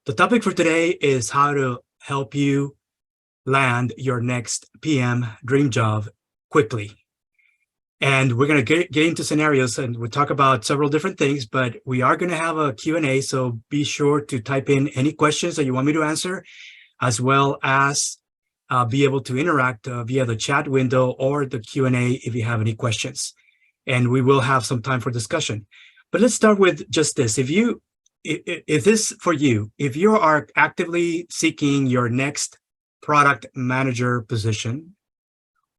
The topic for today is how to help you land your next PM dream job quickly. And we're going to get into scenarios, and we'll talk about several different things, but we are going to have a Q&A, so be sure to type in any questions that you want me to answer, as well as be able to interact via the chat window or the Q&A if you have any questions. And we will have some time for discussion. But let's start with just this. If this for you, if you are actively seeking your next product manager position,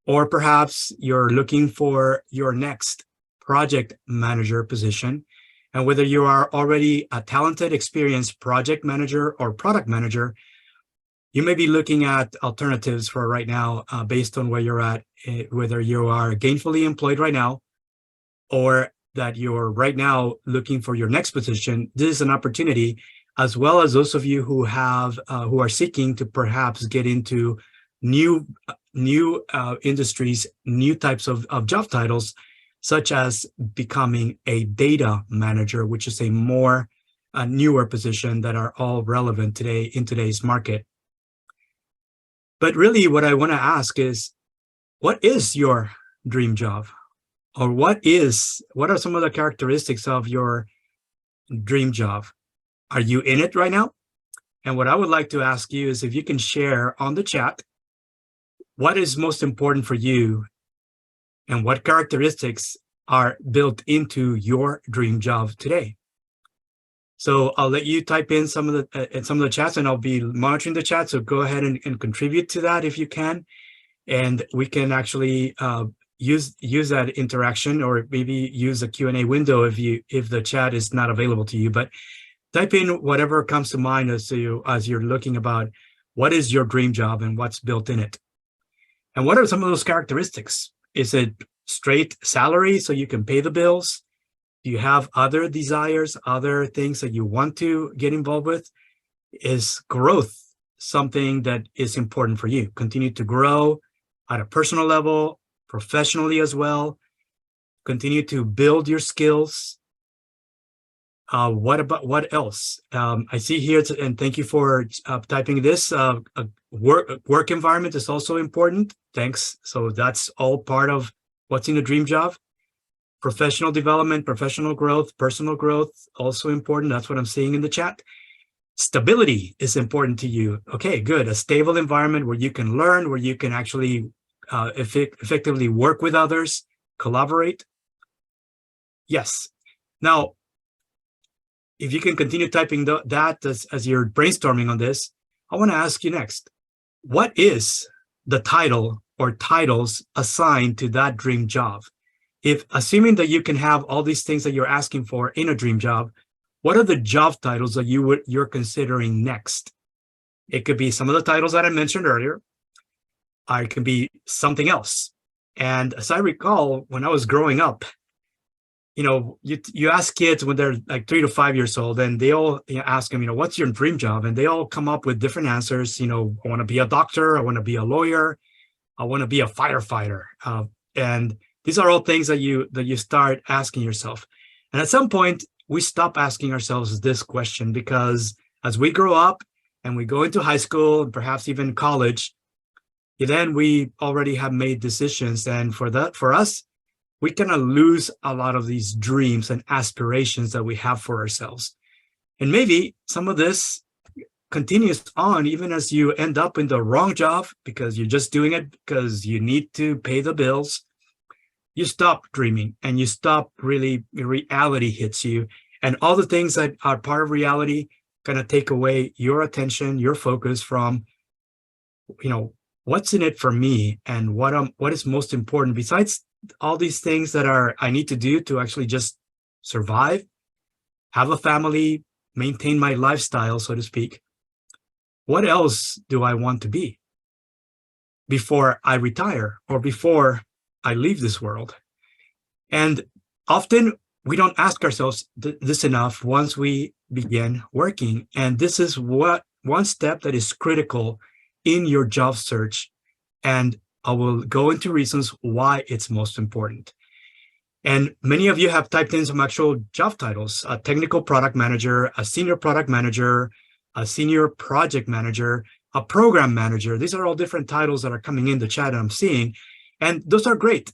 or perhaps you're looking for your next project manager position, and whether you are already a talented, experienced project manager or product manager, you may be looking at alternatives for right now based on where you're at, whether you are gainfully employed right now, or that you're right now looking for your next position. This is an opportunity, as well as those of you who are seeking to perhaps get into new industries, new types of job titles, such as becoming a data manager, which is a more newer position that are all relevant today in today's market. But really what I want to ask is, what is your dream job? Or what are some of the characteristics of your dream job? Are you in it right now? And what I would like to ask you is if you can share on the chat, what is most important for you and what characteristics are built into your dream job today? So I'll let you type in some of the chats, and I'll be monitoring the chat. So go ahead and contribute to that if you can. And we can actually use that interaction, or maybe use a Q&A window if the chat is not available to you. But type in whatever comes to mind as you're looking about what is your dream job and what's built in it. And what are some of those characteristics? Is it straight salary so you can pay the bills? Do you have other desires, other things that you want to get involved with? Is growth something that is important for you? Continue to grow at a personal level, professionally as well. Continue to build your skills. What else? I see here, and thank you for typing this. Work environment is also important. Thanks. So that's all part of what's in the dream job. Professional development, professional growth, personal growth, also important. That's what I'm seeing in the chat. Stability is important to you. Okay, good. A stable environment where you can learn, where you can actually effectively work with others, collaborate. Yes. Now, if you can continue typing that as you're brainstorming on this, I want to ask you next, what is the title or titles assigned to that dream job? If assuming that you can have all these things that you're asking for in a dream job, what are the job titles that you're considering next? It could be some of the titles that I mentioned earlier. It can be something else. And as I recall, when I was growing up, you ask kids when they're like 3 to 5 years old, and they all ask them, what's your dream job? And they all come up with different answers. I want to be a doctor. I want to be a lawyer. I want to be a firefighter. And these are all things that you start asking yourself. And at some point, we stop asking ourselves this question, because as we grow up and we go into high school and perhaps even college, then we already have made decisions. And for us, we kind of lose a lot of these dreams and aspirations that we have for ourselves. And maybe some of this continues on even as you end up in the wrong job because you're just doing it because you need to pay the bills. You stop dreaming and you stop reality hits you. And all the things that are part of reality kind of take away your attention, your focus from, what's in it for me and what is most important besides all these things that I need to do to actually just survive, have a family, maintain my lifestyle, so to speak. What else do I want to be before I retire or before I leave this world? And often we don't ask ourselves this enough once we begin working. And this is one step that is critical in your job search. And I will go into reasons why it's most important. And many of you have typed in some actual job titles: a technical product manager, a senior product manager, a senior project manager, a program manager. These are all different titles that are coming in the chat and I'm seeing, and those are great.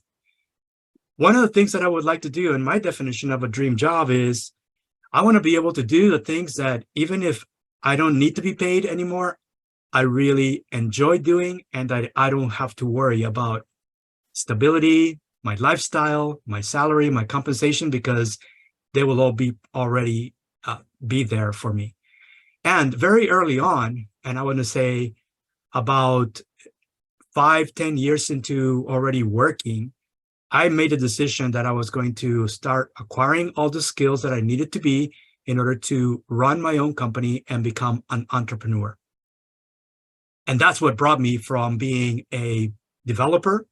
One of the things that I would like to do in my definition of a dream job is I want to be able to do the things that even if I don't need to be paid anymore, I really enjoy doing, and that I don't have to worry about stability, my lifestyle, my salary, my compensation, because they will all be already be there for me. And very early on, and I want to say about 5-10 years into already working, I made a decision that I was going to start acquiring all the skills that I needed to be in order to run my own company and become an entrepreneur. And that's what brought me from being a developer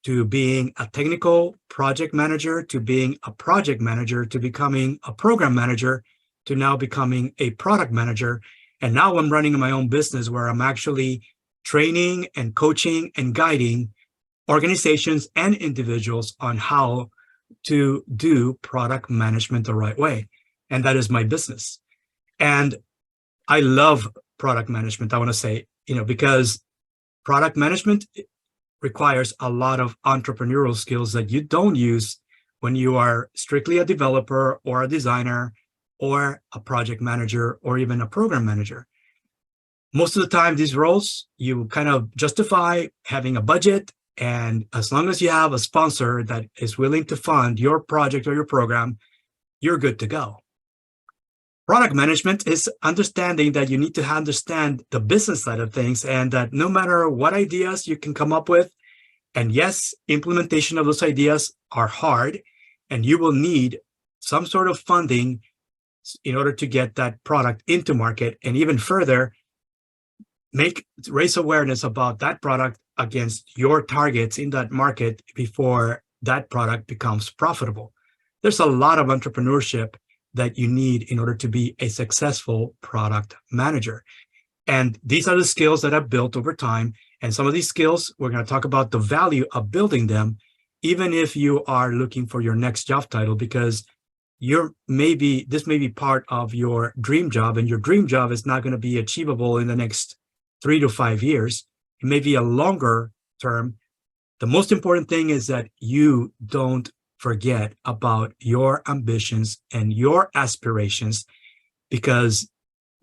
to being a technical project manager, to being a project manager, to becoming a program manager, to now becoming a product manager. And now I'm running my own business where I'm actually training and coaching and guiding organizations and individuals on how to do product management the right way. And that is my business. And I love product management, I want to say, because product management requires a lot of entrepreneurial skills that you don't use when you are strictly a developer or a designer or a project manager or even a program manager. Most of the time, these roles, you kind of justify having a budget, and as long as you have a sponsor that is willing to fund your project or your program, you're good to go. Product management is understanding that you need to understand the business side of things, and that no matter what ideas you can come up with, and yes, implementation of those ideas are hard, and you will need some sort of funding in order to get that product into market, and even further, raise awareness about that product against your targets in that market before that product becomes profitable. There's a lot of entrepreneurship that you need in order to be a successful product manager. And these are the skills that I've built over time. And some of these skills, we're going to talk about the value of building them, even if you are looking for your next job title, because this may be part of your dream job, and your dream job is not going to be achievable in the next 3 to 5 years. It may be a longer term. The most important thing is that you don't forget about your ambitions and your aspirations, because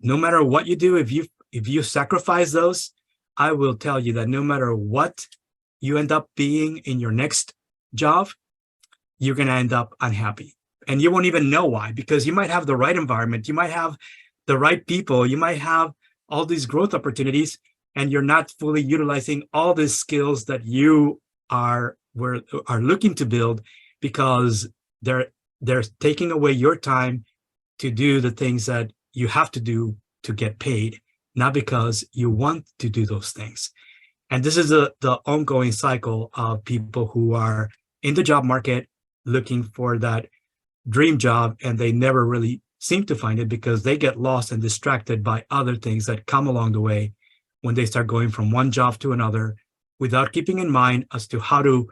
no matter what you do, if you sacrifice those, I will tell you that no matter what you end up being in your next job, you're going to end up unhappy. And you won't even know why, because you might have the right environment, you might have the right people, you might have all these growth opportunities, and you're not fully utilizing all the skills that you are looking to build, because they're taking away your time to do the things that you have to do to get paid, not because you want to do those things. And this is the ongoing cycle of people who are in the job market looking for that dream job, and they never really seem to find it because they get lost and distracted by other things that come along the way when they start going from one job to another without keeping in mind as to how to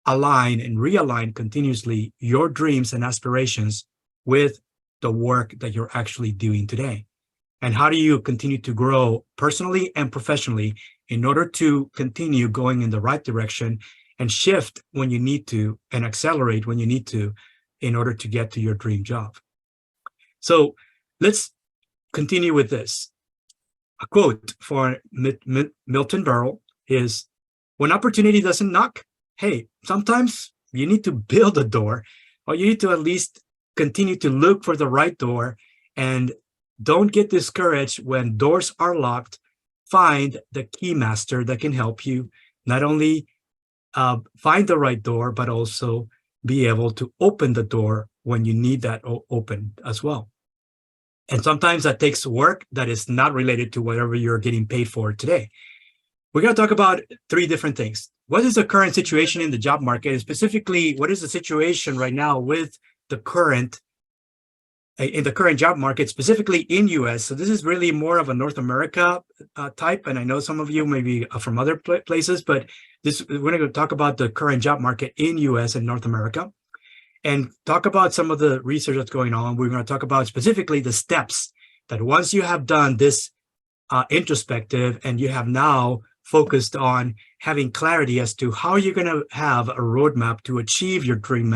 align and realign continuously your dreams and aspirations with the work that you're actually doing today. And how do you continue to grow personally and professionally in order to continue going in the right direction and shift when you need to and accelerate when you need to in order to get to your dream job. So let's continue with this. A quote for Milton Berle is, when opportunity doesn't knock, hey, sometimes you need to build a door, or you need to at least continue to look for the right door, and don't get discouraged when doors are locked. Find the key master that can help you not only find the right door, but also be able to open the door when you need that open as well. And sometimes that takes work that is not related to whatever you're getting paid for today. We're going to talk about 3 different things. What is the current situation in the job market? And specifically, what is the situation right now with the current job market, specifically in US? So this is really more of a North America type. And I know some of you may be from other places, but we're going to talk about the current job market in US and North America, and talk about some of the research that's going on. We're going to talk about specifically the steps that once you have done this introspective and you have now focused on having clarity as to how you're going to have a roadmap to achieve your dream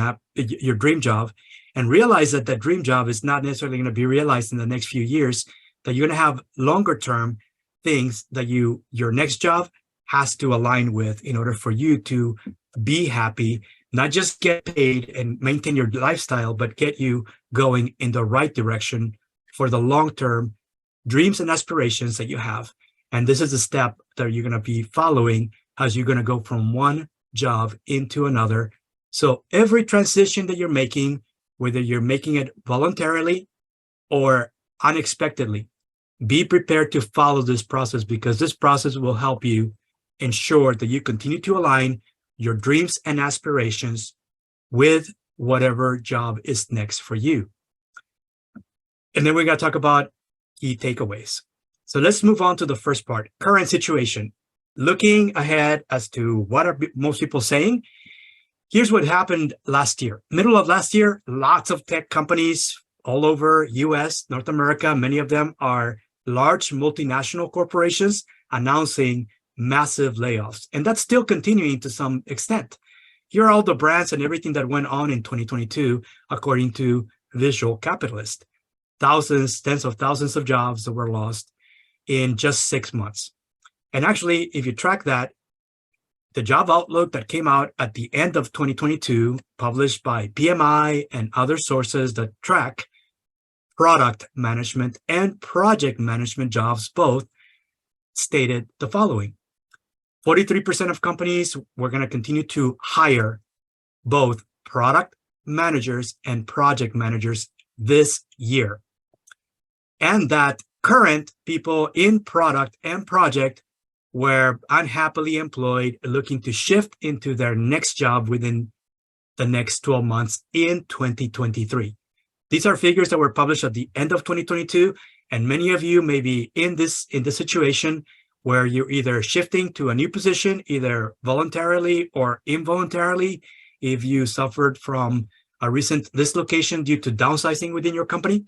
job, and realize that that dream job is not necessarily going to be realized in the next few years, that you're going to have longer term things that your next job has to align with in order for you to be happy, not just get paid and maintain your lifestyle, but get you going in the right direction for the long-term dreams and aspirations that you have. And this is a step that you're going to be following as you're going to go from one job into another. So every transition that you're making, whether you're making it voluntarily or unexpectedly, be prepared to follow this process, because this process will help you ensure that you continue to align your dreams and aspirations with whatever job is next for you. And then we're going to talk about key takeaways. So let's move on to the first part, current situation. Looking ahead as to what are most people saying. Here's what happened last year. Middle of last year, lots of tech companies all over US, North America, many of them are large multinational corporations announcing massive layoffs. And that's still continuing to some extent. Here are all the brands and everything that went on in 2022, according to Visual Capitalist. Thousands, tens of thousands of jobs that were lost in just 6 months. And actually, if you track that, the job outlook that came out at the end of 2022, published by PMI and other sources that track product management and project management jobs, both stated the following. 43% of companies were going to continue to hire both product managers and project managers this year. And that current people in product and project were unhappily employed, looking to shift into their next job within the next 12 months in 2023. These are figures that were published at the end of 2022, and many of you may be in this situation where you're either shifting to a new position, either voluntarily or involuntarily, if you suffered from a recent dislocation due to downsizing within your company.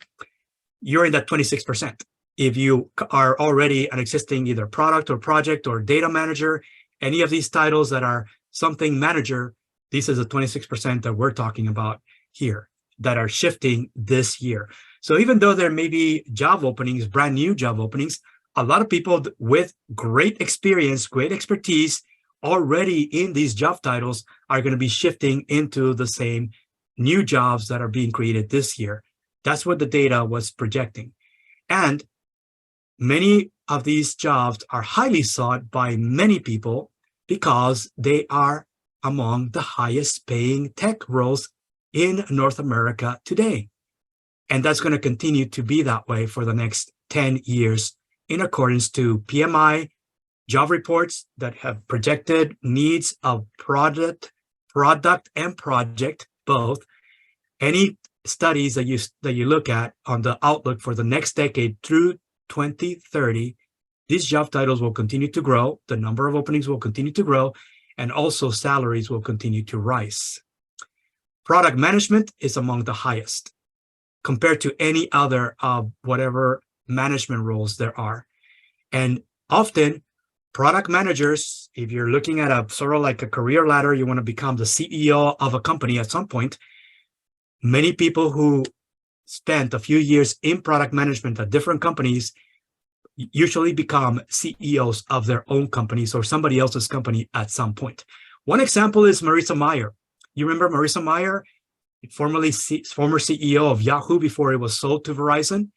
You're in that 26%. If you are already an existing either product or project or data manager, any of these titles that are something manager, this is the 26% that we're talking about here that are shifting this year. So even though there may be job openings, brand new job openings, a lot of people with great experience, great expertise already in these job titles are going to be shifting into the same new jobs that are being created this year. That's what the data was projecting. And many of these jobs are highly sought by many people because they are among the highest paying tech roles in North America today. And that's going to continue to be that way for the next 10 years in accordance to PMI job reports that have projected needs of product and project both. Any studies that you look at on the outlook for the next decade through 2030, these job titles will continue to grow, the number of openings will continue to grow, and also salaries will continue to rise. Product management is among the highest compared to any other whatever management roles there are. And often product managers, if you're looking at a sort of like a career ladder, you want to become the CEO of a company at some point. Many people who spent a few years in product management at different companies usually become CEOs of their own companies or somebody else's company at some point. One example is Marissa Mayer. You remember Marissa Mayer, former CEO of Yahoo before it was sold to Verizon?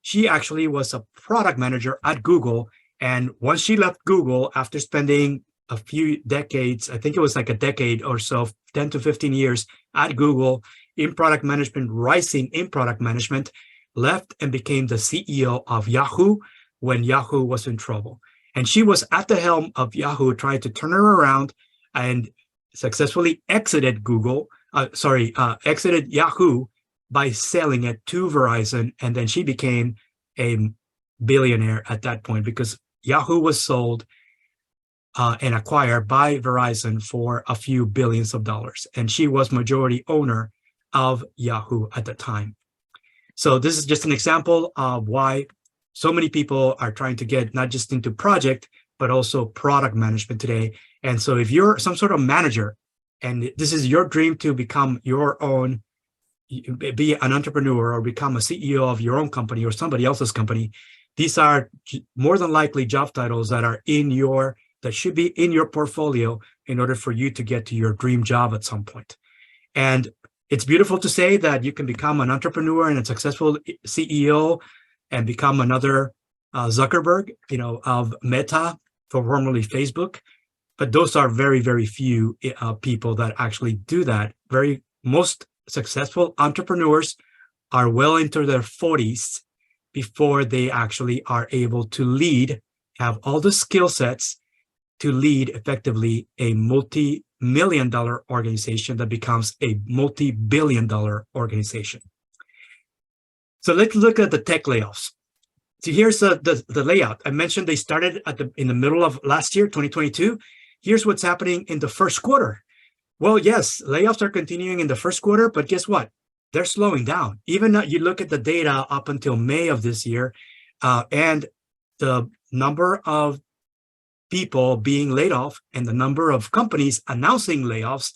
She actually was a product manager at Google. And once she left Google after spending a few decades, I think it was like a decade or so, 10 to 15 years at Google in product management, rising in product management, left and became the CEO of Yahoo when Yahoo was in trouble. And she was at the helm of Yahoo trying to turn her around and successfully exited exited Yahoo by selling it to Verizon. And then she became a billionaire at that point because Yahoo was sold and acquired by Verizon for a few billions of dollars. And she was majority owner of Yahoo at the time. So this is just an example of why so many people are trying to get not just into project, but also product management today. And so if you're some sort of manager and this is your dream to become your own, be an entrepreneur or become a CEO of your own company or somebody else's company, these are more than likely job titles that are that should be in your portfolio in order for you to get to your dream job at some point. And it's beautiful to say that you can become an entrepreneur and a successful CEO and become another Zuckerberg, of Meta, formerly Facebook. But those are very, very few people that actually do that. Most successful entrepreneurs are well into their 40s before they actually are able to lead, have all the skill sets to lead effectively a multi-million-dollar organization that becomes a multi-billion-dollar organization. So let's look at the tech layoffs. So here's the layout. I mentioned they started in the middle of last year, 2022. Here's what's happening in the first quarter. Well, yes, layoffs are continuing in the first quarter, but guess what? They're slowing down. Even you look at the data up until May of this year, and the number of people being laid off and the number of companies announcing layoffs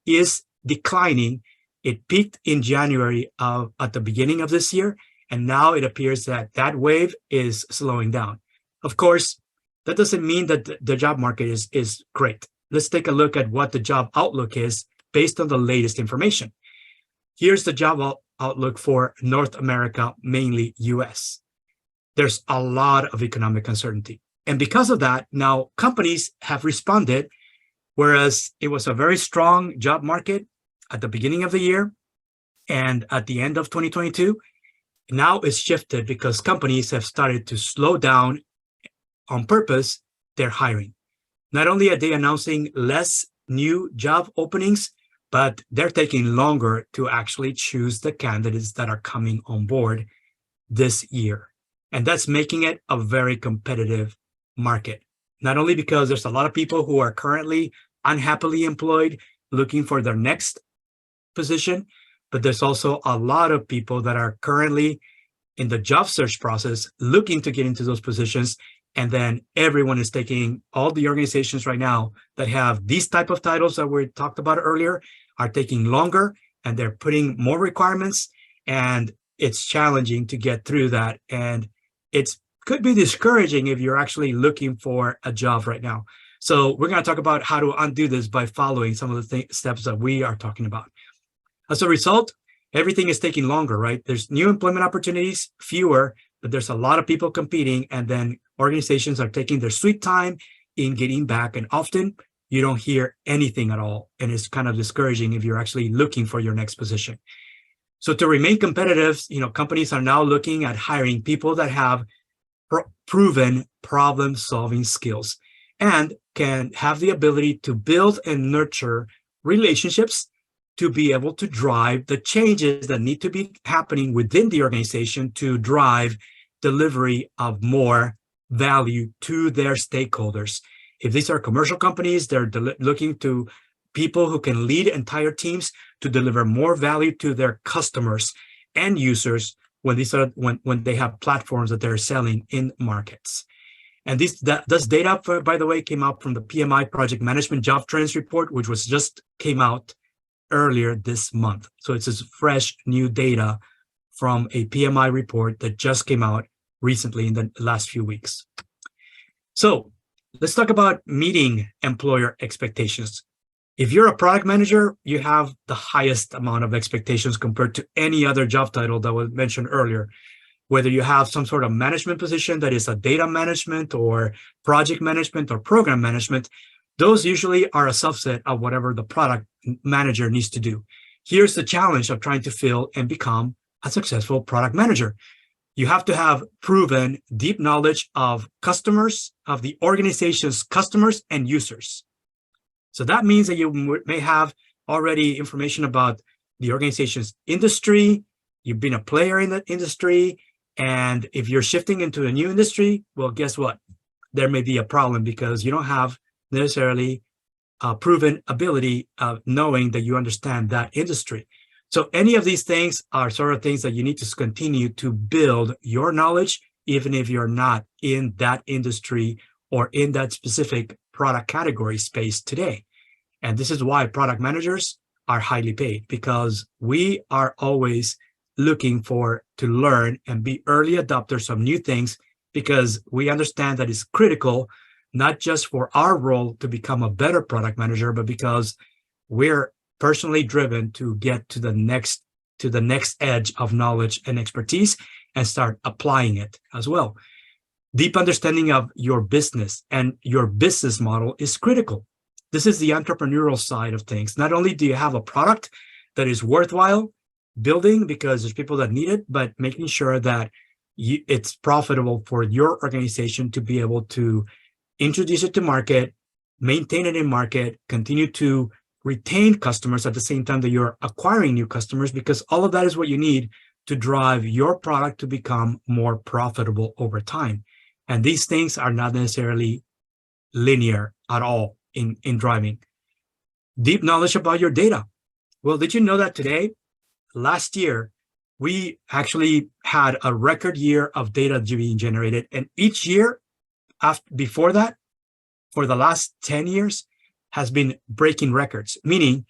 is declining. It peaked in January at the beginning of this year, and now it appears that that wave is slowing down. Of course, that doesn't mean that the job market is great. Let's take a look at what the job outlook is based on the latest information. Here's the job outlook for North America, mainly US. There's a lot of economic uncertainty. And because of that, now companies have responded, whereas it was a very strong job market at the beginning of the year and at the end of 2022, now it's shifted because companies have started to slow down on purpose their hiring. Not only are they announcing less new job openings, but they're taking longer to actually choose the candidates that are coming on board this year. And that's making it a very competitive market. Not only because there's a lot of people who are currently unhappily employed looking for their next position, but there's also a lot of people that are currently in the job search process looking to get into those positions. And then everyone is taking, all the organizations right now that have these type of titles that we talked about earlier are taking longer, and they're putting more requirements, and it's challenging to get through that. And it could be discouraging if you're actually looking for a job right now. So we're going to talk about how to undo this by following some of the steps that we are talking about. As a result, everything is taking longer, right? There's new employment opportunities, fewer, but there's a lot of people competing, and then organizations are taking their sweet time in getting back, and often you don't hear anything at all, and it's kind of discouraging if you're actually looking for your next position. So to remain competitive, companies are now looking at hiring people that have proven problem-solving skills and can have the ability to build and nurture relationships to be able to drive the changes that need to be happening within the organization to drive delivery of more value to their stakeholders. If these are commercial companies, they're looking to people who can lead entire teams to deliver more value to their customers and users when they have platforms that they're selling in markets. And this data, by the way, came out from the PMI Project Management Job Trends Report, which came out earlier this month. So it's this fresh new data from a PMI report that just came out recently in the last few weeks. So let's talk about meeting employer expectations. If you're a product manager, you have the highest amount of expectations compared to any other job title that was mentioned earlier. Whether you have some sort of management position that is a data management or project management or program management, those usually are a subset of whatever the product manager needs to do. Here's the challenge of trying to fill and become a successful product manager. You have to have proven deep knowledge of customers, of the organization's customers and users. So that means that you may have already information about the organization's industry, you've been a player in that industry, and if you're shifting into a new industry, well, guess what? There may be a problem because you don't have necessarily a proven ability of knowing that you understand that industry. So any of these things are sort of things that you need to continue to build your knowledge, even if you're not in that industry or in that specific product category space today. And this is why product managers are highly paid, because we are always looking to learn and be early adopters of new things, because we understand that it's critical, not just for our role to become a better product manager, but because we're personally driven to get to the next edge of knowledge and expertise and start applying it as well. Deep understanding of your business and your business model is critical. This is the entrepreneurial side of things. Not only do you have a product that is worthwhile building because there's people that need it, but making sure that it's profitable for your organization to be able to introduce it to market, maintain it in market, continue to retain customers at the same time that you're acquiring new customers, because all of that is what you need to drive your product to become more profitable over time. And these things are not necessarily linear at all in driving. Deep knowledge about your data. Well, did you know that last year, we actually had a record year of data being generated. And each year before that, for the last 10 years, has been breaking records, meaning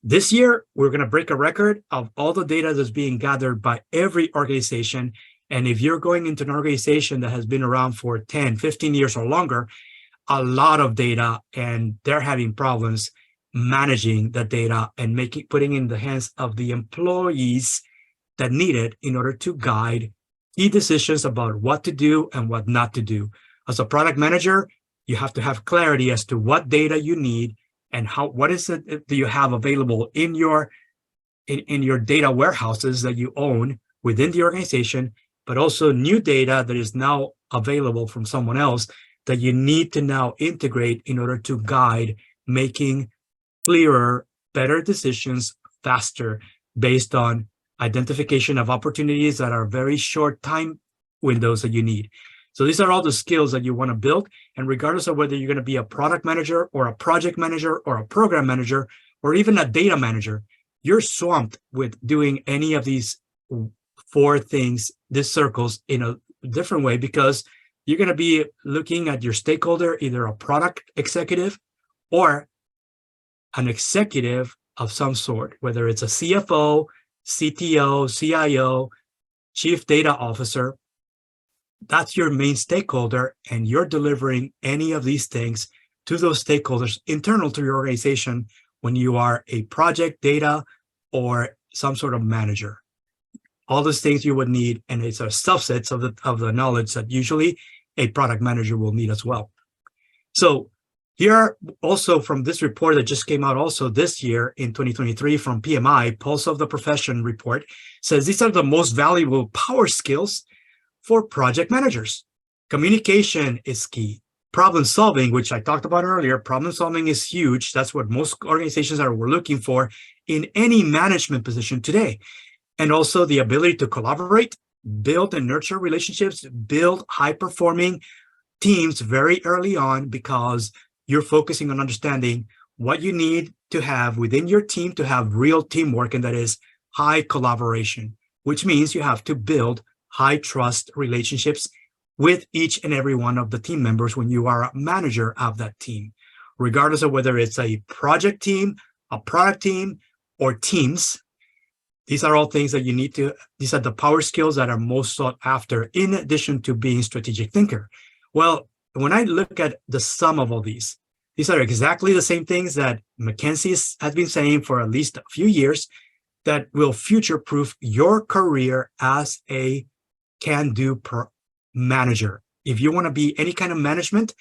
this year, we're going to break a record of all the data that's being gathered by every organization. And if you're going into an organization that has been around for 10, 15 years or longer, a lot of data, and they're having problems managing the data and putting in the hands of the employees that need it in order to guide key decisions about what to do and what not to do. As a product manager, you have to have clarity as to what data you need and what is it that you have available in your data warehouses that you own within the organization, but also new data that is now available from someone else that you need to now integrate in order to guide making clearer, better decisions faster based on identification of opportunities that are very short time windows that you need. So these are all the skills that you want to build. And regardless of whether you're going to be a product manager or a project manager or a program manager or even a data manager, you're swamped with doing any of these 4 things, these circles, in a different way, because you're going to be looking at your stakeholder, either a product executive or an executive of some sort, whether it's a CFO, CTO, CIO, chief data officer. That's your main stakeholder, and you're delivering any of these things to those stakeholders internal to your organization when you are a project, data, or some sort of manager. All those things you would need, and it's a subsets of the knowledge that usually a product manager will need as well. So here also from this report that just came out also this year in 2023 from PMI, Pulse of the Profession report, says these are the most valuable power skills for project managers. Communication is key. Problem solving, which I talked about earlier, problem solving is huge. That's what most organizations were looking for in any management position today. And also the ability to collaborate, build and nurture relationships, build high-performing teams very early on, because you're focusing on understanding what you need to have within your team to have real teamwork, and that is high collaboration, which means you have to build high trust relationships with each and every one of the team members when you are a manager of that team, regardless of whether it's a project team, a product team, or teams. These are all things that you need to, these are the power skills that are most sought after, in addition to being a strategic thinker. Well, when I look at the sum of all these are exactly the same things that McKinsey has been saying for at least a few years that will future-proof your career as a can-do manager. If you want to be any kind of management,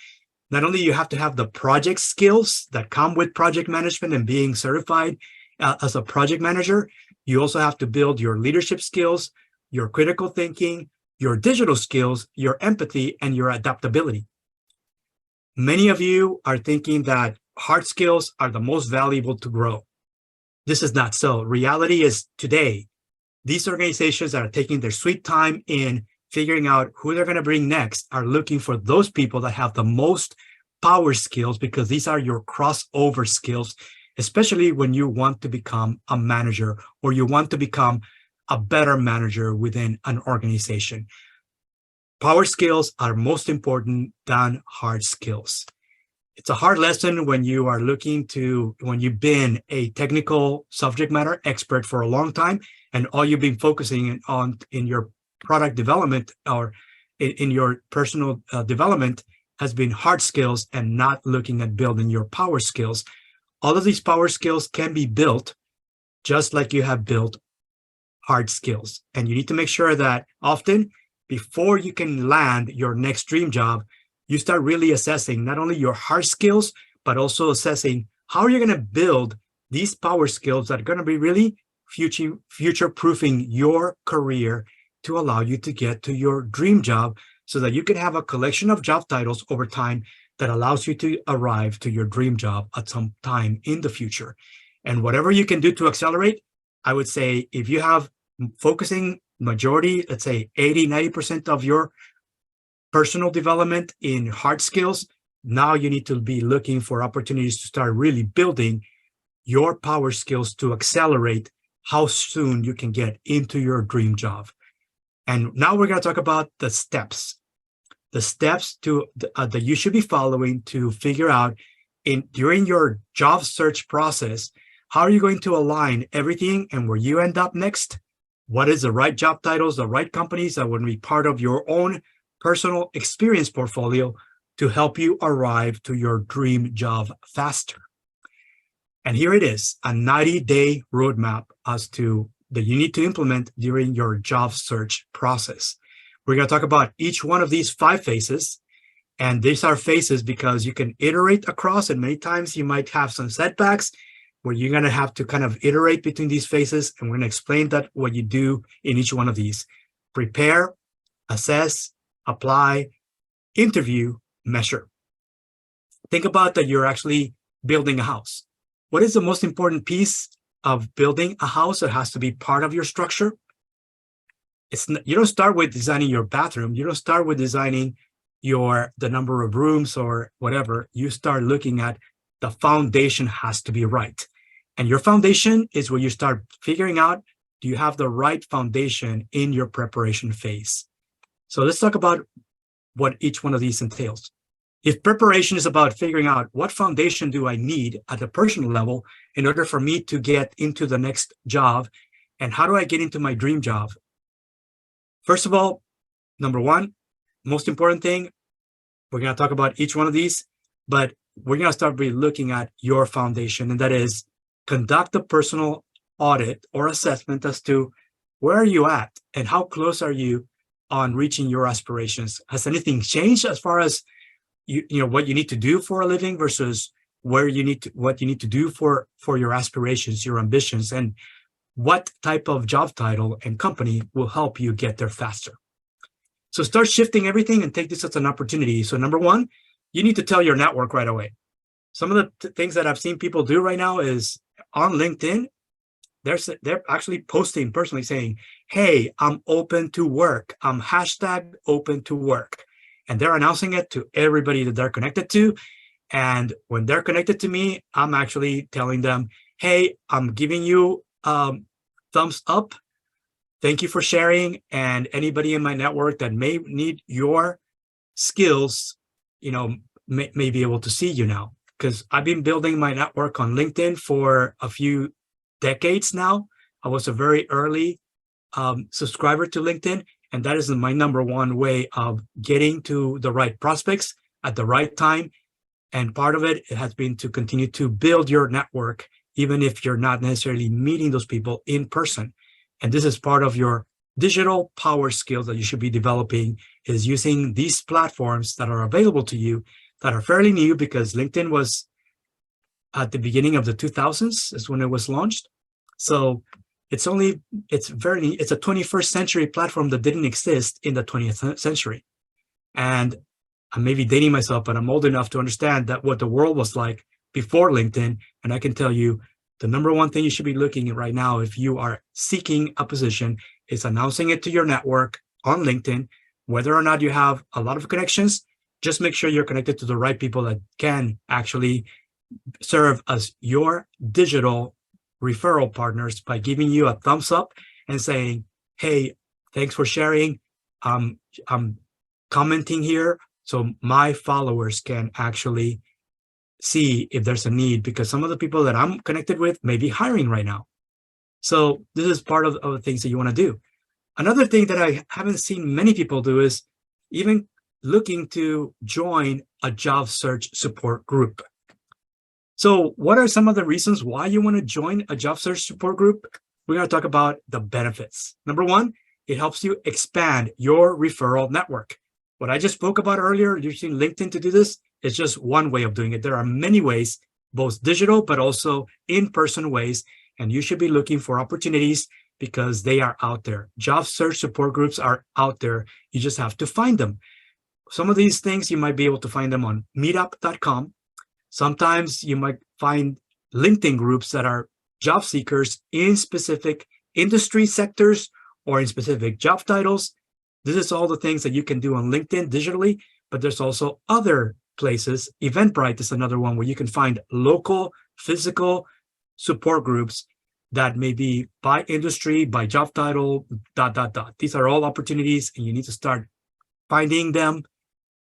not only you have to have the project skills that come with project management and being certified as a project manager, you also have to build your leadership skills, your critical thinking, your digital skills, your empathy, and your adaptability. Many of you are thinking that hard skills are the most valuable to grow. This is not so. Reality is today, these organizations that are taking their sweet time in figuring out who they're going to bring next are looking for those people that have the most power skills, because these are your crossover skills. especially when you want to become a manager or you want to become a better manager within an organization. Power skills are most important than hard skills. It's a hard lesson when you are when you've been a technical subject matter expert for a long time, and all you've been focusing on in your product development or in your personal development has been hard skills and not looking at building your power skills. All of these power skills can be built just like you have built hard skills. And you need to make sure that often, before you can land your next dream job, you start really assessing not only your hard skills, but also assessing how you're going to build these power skills that are going to be really future-proofing your career to allow you to get to your dream job so that you can have a collection of job titles over time that allows you to arrive to your dream job at some time in the future. And whatever you can do to accelerate, I would say if you have focusing majority, let's say 80, 90% of your personal development in hard skills, now you need to be looking for opportunities to start really building your power skills to accelerate how soon you can get into your dream job. And now we're going to talk about the steps to that you should be following to figure out during your job search process, how are you going to align everything and where you end up next? What is the right job titles, the right companies that would be part of your own personal experience portfolio to help you arrive to your dream job faster. And here it is, a 90-day roadmap as to that you need to implement during your job search process. We're going to talk about each one of these 5 phases. And these are phases because you can iterate across, and many times you might have some setbacks where you're going to have to kind of iterate between these phases. And we're going to explain that what you do in each one of these. Prepare, assess, apply, interview, measure. Think about that you're actually building a house. What is the most important piece of building a house that has to be part of your structure? You don't start with designing your bathroom. You don't start with designing the number of rooms or whatever. You start looking at the foundation has to be right. And your foundation is where you start figuring out, do you have the right foundation in your preparation phase? So let's talk about what each one of these entails. If preparation is about figuring out what foundation do I need at the personal level in order for me to get into the next job, and how do I get into my dream job? First of all, number one, most important thing, we're going to talk about each one of these, but we're going to start by looking at your foundation, and that is conduct a personal audit or assessment as to where are you at and how close are you on reaching your aspirations. Has anything changed as far as what you need to do for a living versus what you need to do for your aspirations, your ambitions, and what type of job title and company will help you get there faster? So start shifting everything and take this as an opportunity. So number one, you need to tell your network right away. Some of the things that I've seen people do right now is on LinkedIn, they're actually posting personally saying, hey, I'm open to work. I'm hashtag open to work. And they're announcing it to everybody that they're connected to. And when they're connected to me, I'm actually telling them, hey, I'm giving you thumbs up. Thank you for sharing. And anybody in my network that may need your skills, may be able to see you now. Because I've been building my network on LinkedIn for a few decades now. I was a very early subscriber to LinkedIn, and that is my number one way of getting to the right prospects at the right time. And part of it has been to continue to build your network, even if you're not necessarily meeting those people in person. And this is part of your digital power skills that you should be developing, is using these platforms that are available to you that are fairly new, because LinkedIn was at the beginning of the 2000s is when it was launched. So it's a 21st century platform that didn't exist in the 20th century. And I'm maybe dating myself, but I'm old enough to understand that what the world was like before LinkedIn. And I can tell you the number one thing you should be looking at right now, if you are seeking a position, is announcing it to your network on LinkedIn. Whether or not you have a lot of connections, just make sure you're connected to the right people that can actually serve as your digital referral partners by giving you a thumbs up and saying, hey, thanks for sharing. I'm commenting here so my followers can actually see if there's a need, because some of the people that I'm connected with may be hiring right now. So this is part of the things that you want to do. Another thing that I haven't seen many people do is even looking to join a job search support group. So what are some of the reasons why you want to join a job search support group? We're going to talk about the benefits. Number one, it helps you expand your referral network. What I just spoke about earlier, using LinkedIn to do this, is just one way of doing it. There are many ways, both digital, but also in-person ways. And you should be looking for opportunities because they are out there. Job search support groups are out there. You just have to find them. Some of these things, you might be able to find them on meetup.com. Sometimes you might find LinkedIn groups that are job seekers in specific industry sectors or in specific job titles. This is all the things that you can do on LinkedIn digitally, but there's also other places. Eventbrite is another one where you can find local, physical support groups that may be by industry, by job title, ... These are all opportunities, and you need to start finding them,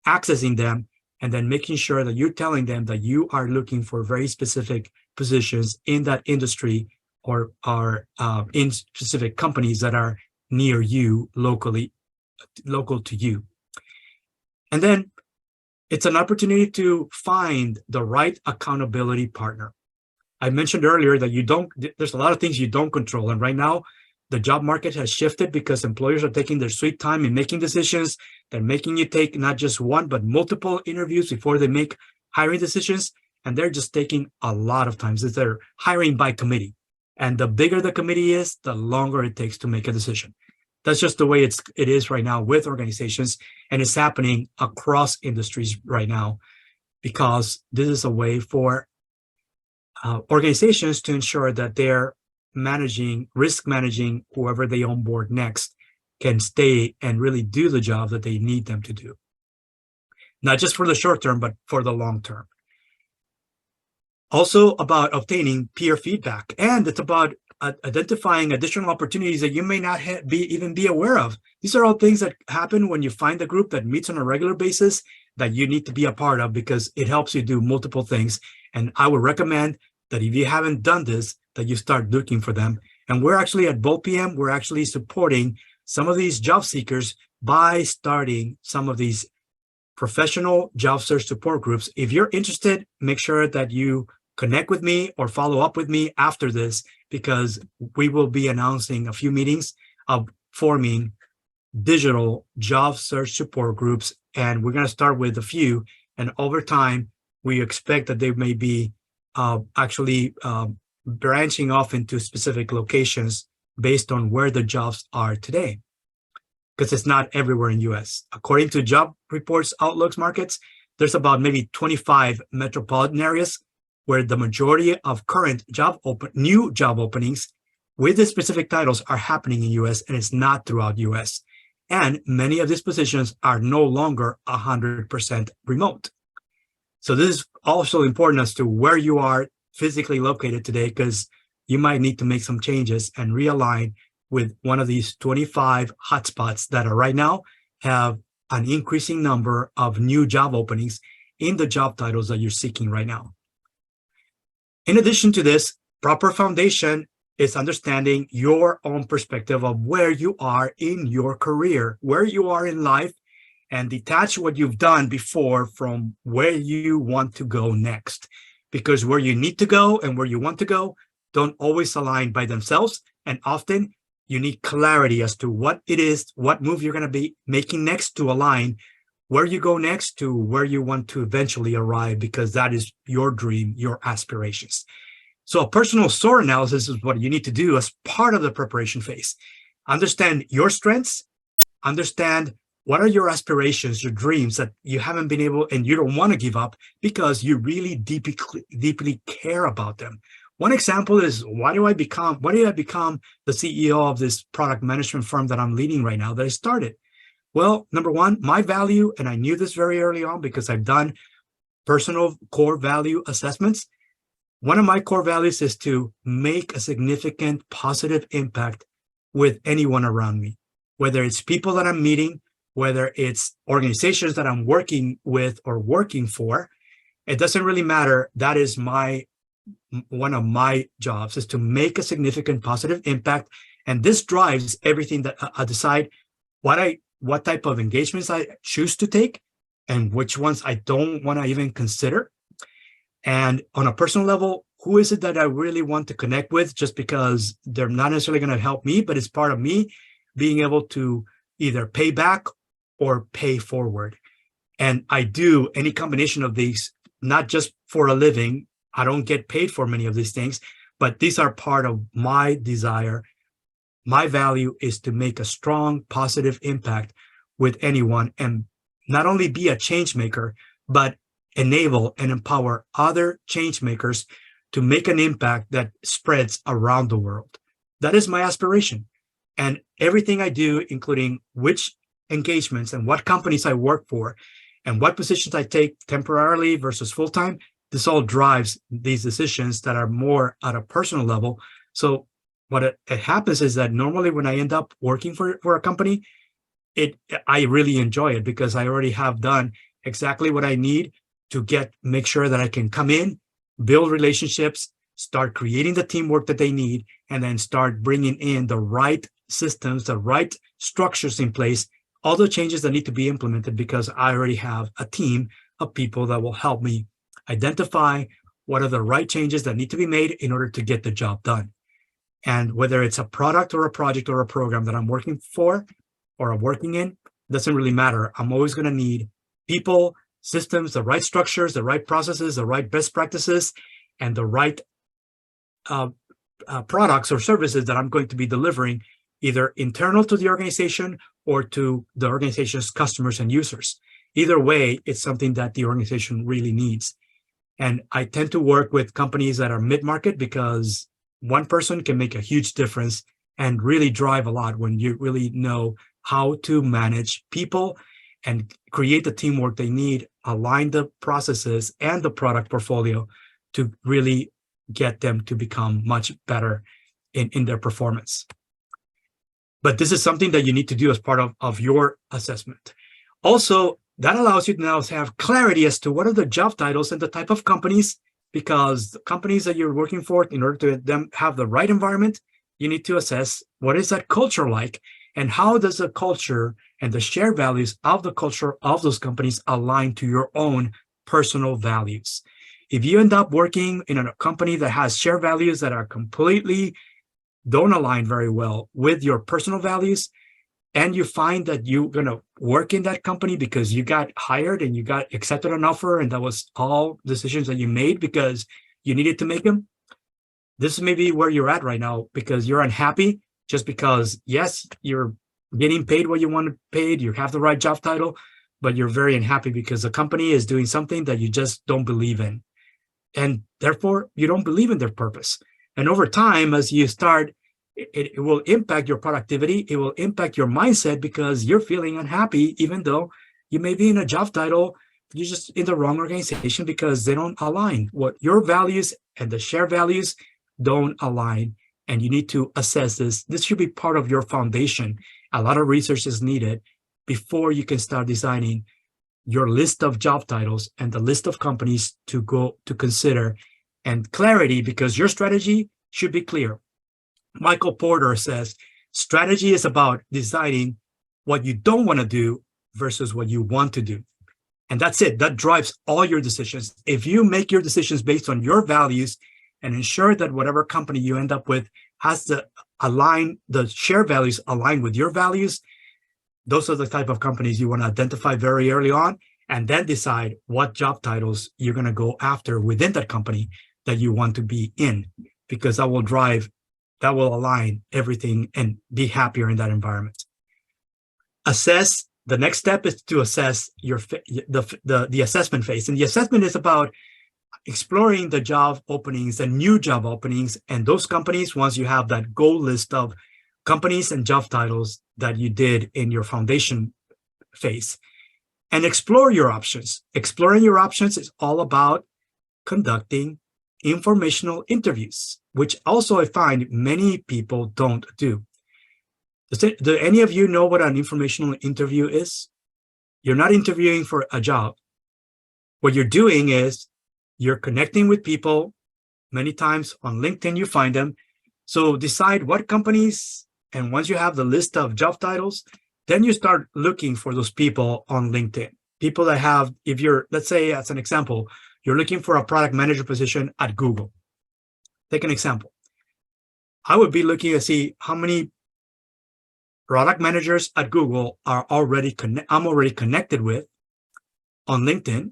accessing them, and then making sure that you're telling them that you are looking for very specific positions in that industry or are in specific companies that are near you, local to you. And then it's an opportunity to find the right accountability partner. I mentioned earlier that there's a lot of things you don't control. And right now, the job market has shifted because employers are taking their sweet time in making decisions. They're making you take not just one, but multiple interviews before they make hiring decisions. And they're just taking a lot of time. They're hiring by committee. And the bigger the committee is, the longer it takes to make a decision. That's just the way it is right now with organizations. And it's happening across industries right now, because this is a way for organizations to ensure that they're risk managing whoever they onboard next can stay and really do the job that they need them to do. Not just for the short term, but for the long term. Also about obtaining peer feedback, and it's about identifying additional opportunities that you may not even be aware of. These are all things that happen when you find a group that meets on a regular basis that you need to be a part of, because it helps you do multiple things. And I would recommend that if you haven't done this, that you start looking for them. And we're actually at Bold PM, we're actually supporting some of these job seekers by starting some of these professional job search support groups. If you're interested, make sure that you connect with me or follow up with me after this, because we will be announcing a few meetings of forming digital job search support groups. And we're going to start with a few. And over time, we expect that they may be actually branching off into specific locations based on where the jobs are today, because it's not everywhere in US. According to job reports, outlooks, markets, there's about maybe 25 metropolitan areas where the majority of current new job openings with the specific titles are happening in US, and it's not throughout US. And many of these positions are no longer 100% remote. So this is also important as to where you are physically located today, because you might need to make some changes and realign with one of these 25 hotspots that are right now have an increasing number of new job openings in the job titles that you're seeking right now. In addition to this, proper foundation is understanding your own perspective of where you are in your career, where you are in life, and detach what you've done before from where you want to go next. Because where you need to go and where you want to go don't always align by themselves. And often you need clarity as to what it is, what move you're going to be making next to align where you go next to where you want to eventually arrive, because that is your dream, your aspirations. So a personal SOAR analysis is what you need to do as part of the preparation phase. Understand your strengths, understand what are your aspirations, your dreams that you haven't been able and you don't want to give up because you really deeply care about them. One example is, why did I become the CEO of this product management firm that I'm leading right now that I started? Well, number one, my value, and I knew this very early on because I've done personal core value assessments. One of my core values is to make a significant positive impact with anyone around me, whether it's people that I'm meeting, whether it's organizations that I'm working with or working for. It doesn't really matter. That is one of my jobs, is to make a significant positive impact. And this drives everything that I decide what type of engagements I choose to take and which ones I don't want to even consider. And on a personal level, who is it that I really want to connect with, just because they're not necessarily going to help me, but it's part of me being able to either pay back or pay forward. And I do any combination of these, not just for a living. I don't get paid for many of these things, but these are part of my desire. My value is to make a strong, positive impact with anyone, and not only be a change maker, but enable and empower other change makers to make an impact that spreads around the world. That is my aspiration. And everything I do, including which engagements and what companies I work for and what positions I take temporarily versus full-time, this all drives these decisions that are more at a personal level. So what it happens is that normally when I end up working for a company, I really enjoy it, because I already have done exactly what I need to make sure that I can come in, build relationships, start creating the teamwork that they need, and then start bringing in the right systems, the right structures in place, all the changes that need to be implemented, because I already have a team of people that will help me identify what are the right changes that need to be made in order to get the job done. And whether it's a product or a project or a program that I'm working for or I'm working in, doesn't really matter. I'm always going to need people, systems, the right structures, the right processes, the right best practices, and the right products or services that I'm going to be delivering, either internal to the organization or to the organization's customers and users. Either way, it's something that the organization really needs. And I tend to work with companies that are mid-market, because one person can make a huge difference and really drive a lot when you really know how to manage people and create the teamwork they need, align the processes and the product portfolio to really get them to become much better in their performance. But this is something that you need to do as part of your assessment. Also, that allows you to now have clarity as to what are the job titles and the type of companies, because the companies that you're working for, in order to them have the right environment, you need to assess what is that culture like, and how does the culture and the shared values of the culture of those companies align to your own personal values. If you end up working in a company that has shared values that are completely don't align very well with your personal values, and you find that you're going to work in that company because you got hired and you got accepted an offer, and that was all decisions that you made because you needed to make them, this may be where you're at right now, because you're unhappy just because, yes, you're getting paid what you want to paid, you have the right job title, but you're very unhappy because the company is doing something that you just don't believe in. And therefore, you don't believe in their purpose. And over time, as you start, it will impact your productivity. It will impact your mindset, because you're feeling unhappy, even though you may be in a job title, you're just in the wrong organization because they don't align. What your values and the shared values don't align. And you need to assess this. This should be part of your foundation. A lot of research is needed before you can start designing your list of job titles and the list of companies to go to consider, and clarity, because your strategy should be clear. Michael Porter says, strategy is about deciding what you don't want to do versus what you want to do. And that's it. That drives all your decisions. If you make your decisions based on your values and ensure that whatever company you end up with has the shared values align with your values, those are the type of companies you want to identify very early on, and then decide what job titles you're going to go after within that company that you want to be in, because that will align everything and be happier in that environment. The next step is to assess the assessment phase. And the assessment is about exploring the job openings, the new job openings, and those companies, once you have that goal list of companies and job titles that you did in your foundation phase, and explore your options. Exploring your options is all about conducting informational interviews, which also I find many people don't do. Do any of you know what an informational interview is? You're not interviewing for a job. What you're doing is you're connecting with people. Many times on LinkedIn, you find them. So decide what companies, and once you have the list of job titles, then you start looking for those people on LinkedIn. People that have, if you're, let's say as an example, you're looking for a product manager position at Google. Take an example. I would be looking to see how many product managers at Google I'm already connected with on LinkedIn.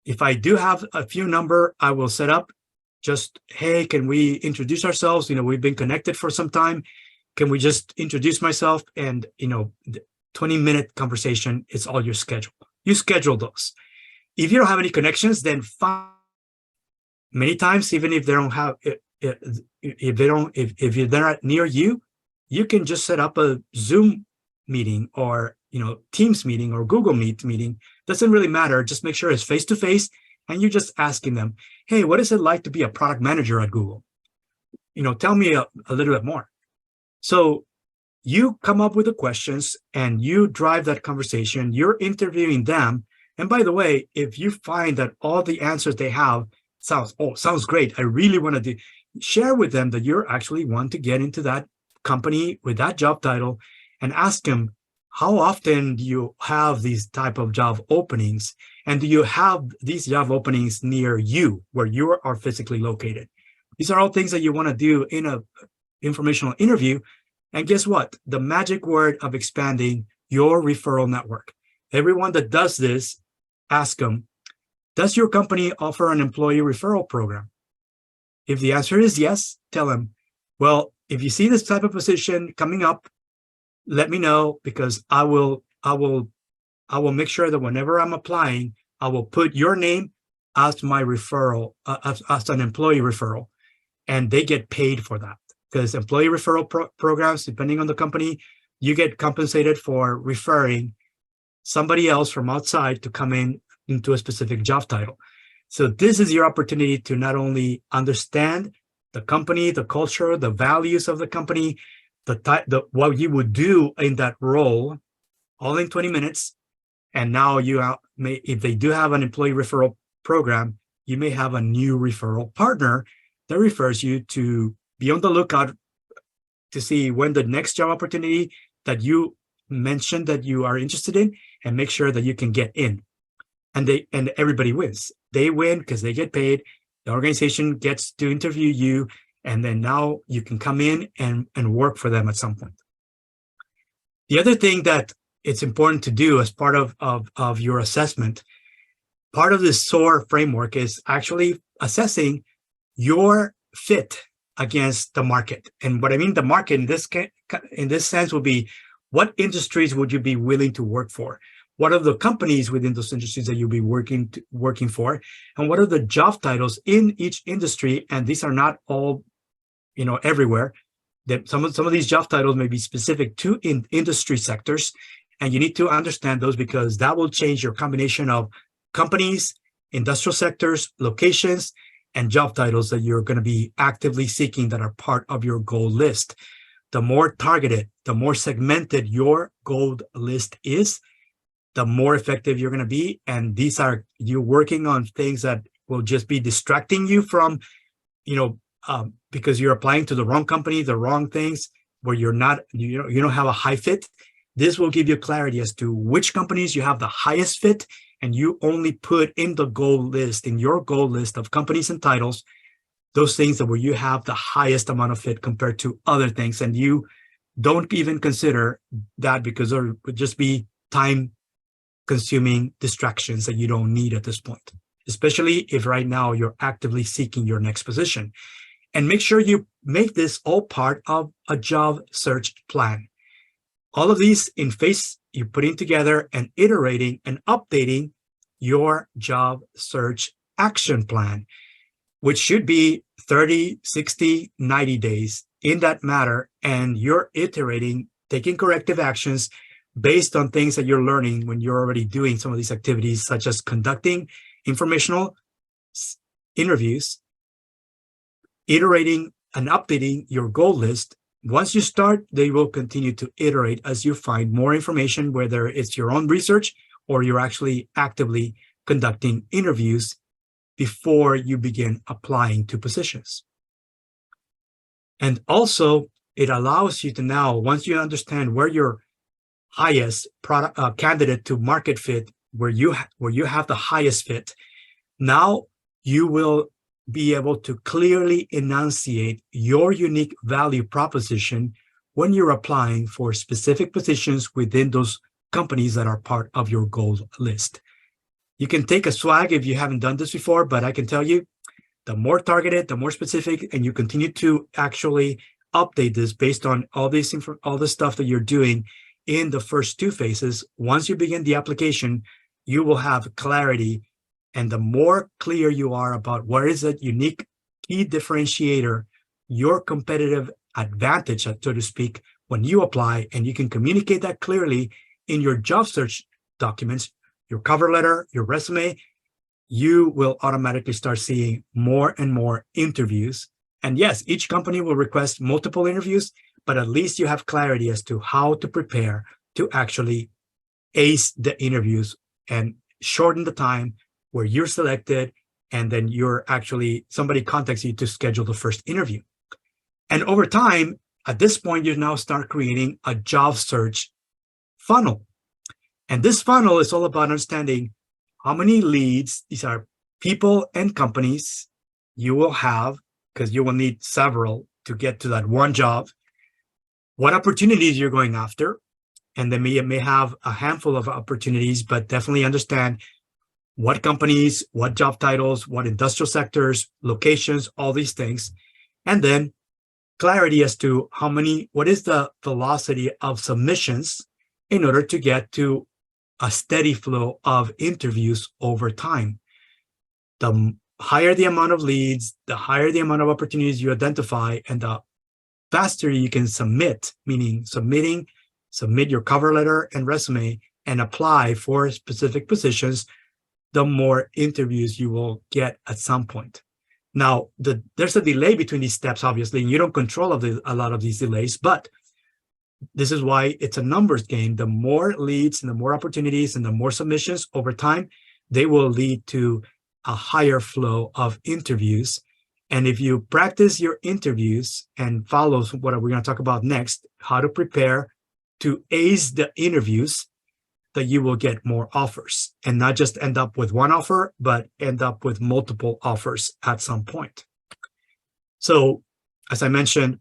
If I do have a few number, I will set up just, hey, can we introduce ourselves? We've been connected for some time. Can we just introduce myself? And, 20-minute conversation is all your schedule. You schedule those. If you don't have any connections, then fine. Many times, even if they don't have, if they're not near you, you can just set up a Zoom meeting or, Teams meeting or Google Meet meeting. Doesn't really matter. Just make sure it's face-to-face, and you're just asking them, hey, what is it like to be a product manager at Google? Tell me a little bit more. So you come up with the questions and you drive that conversation. You're interviewing them. And by the way, if you find that all the answers they have sounds great, I really want to share with them that you're actually want to get into that company with that job title, and ask them, how often do you have these type of job openings? And do you have these job openings near you, where you are physically located? These are all things that you want to do in a informational interview. And guess what? The magic word of expanding your referral network. Everyone that does this, ask them, does your company offer an employee referral program? If the answer is yes, tell them, well, if you see this type of position coming up, let me know, because I will make sure that whenever I'm applying, I will put your name as my referral, as an employee referral, and they get paid for that. Because employee referral programs, depending on the company, you get compensated for referring somebody else from outside to come into a specific job title. So this is your opportunity to not only understand the company, the culture, the values of the company, what you would do in that role, all in 20 minutes. And now if they do have an employee referral program, you may have a new referral partner that refers you to be on the lookout to see when the next job opportunity that you mentioned that you are interested in, and make sure that you can get in. And everybody wins. They win because they get paid. The organization gets to interview you, and then now you can come in and work for them at some point. The other thing that it's important to do as part of your assessment, part of this SOAR framework is actually assessing your fit against the market. And what I mean the market in this sense would be, what industries would you be willing to work for? What are the companies within those industries that you'll be working for? And what are the job titles in each industry? And these are not all, everywhere. That some of these job titles may be specific to industry sectors, and you need to understand those, because that will change your combination of companies, industrial sectors, locations, and job titles that you're going to be actively seeking that are part of your goal list. The more targeted, the more segmented your goal list is, the more effective you're going to be. And you're working on things that will just be distracting you from, because you're applying to the wrong company, the wrong things, where you don't have a high fit. This will give you clarity as to which companies you have the highest fit, and you only put in your goal list of companies and titles, those things where you have the highest amount of fit compared to other things. And you don't even consider that, because there would just be time-consuming distractions that you don't need at this point, especially if right now you're actively seeking your next position. And make sure you make this all part of a job search plan. All of these you're putting together and iterating and updating your job search action plan, which should be 30, 60, 90 days in that matter. And you're iterating, taking corrective actions based on things that you're learning when you're already doing some of these activities, such as conducting informational interviews, iterating and updating your goal list. Once you start, they will continue to iterate as you find more information, whether it's your own research or you're actually actively conducting interviews before you begin applying to positions. And also, it allows you to now, once you understand where your highest product candidate to market fit, where you have the highest fit, now you will be able to clearly enunciate your unique value proposition when you're applying for specific positions within those companies that are part of your goal list. You can take a swag if you haven't done this before, but I can tell you, the more targeted, the more specific, and you continue to actually update this based on all the stuff that you're doing in the first two phases. Once you begin the application, you will have clarity. And the more clear you are about what is that unique key differentiator, your competitive advantage, so to speak, when you apply, and you can communicate that clearly in your job search documents, your cover letter, your resume, you will automatically start seeing more and more interviews. And yes, each company will request multiple interviews, but at least you have clarity as to how to prepare to actually ace the interviews and shorten the time where you're selected, and then somebody contacts you to schedule the first interview. And over time, at this point, you now start creating a job search funnel. And this funnel is all about understanding how many leads, these are people and companies you will have, because you will need several to get to that one job, what opportunities you're going after, and then you may have a handful of opportunities, but definitely understand what companies, what job titles, what industrial sectors, locations, all these things. And then clarity as to what is the velocity of submissions in order to get to a steady flow of interviews over time. The higher the amount of leads, the higher the amount of opportunities you identify, and the faster you can submit, meaning submit your cover letter and resume and apply for specific positions, the more interviews you will get at some point. Now, there's a delay between these steps, obviously, and you don't control a lot of these delays, but this is why it's a numbers game. The more leads and the more opportunities and the more submissions over time, they will lead to a higher flow of interviews. And if you practice your interviews and follow what we're going to talk about next, how to prepare to ace the interviews, that you will get more offers and not just end up with one offer, but end up with multiple offers at some point. So, as I mentioned,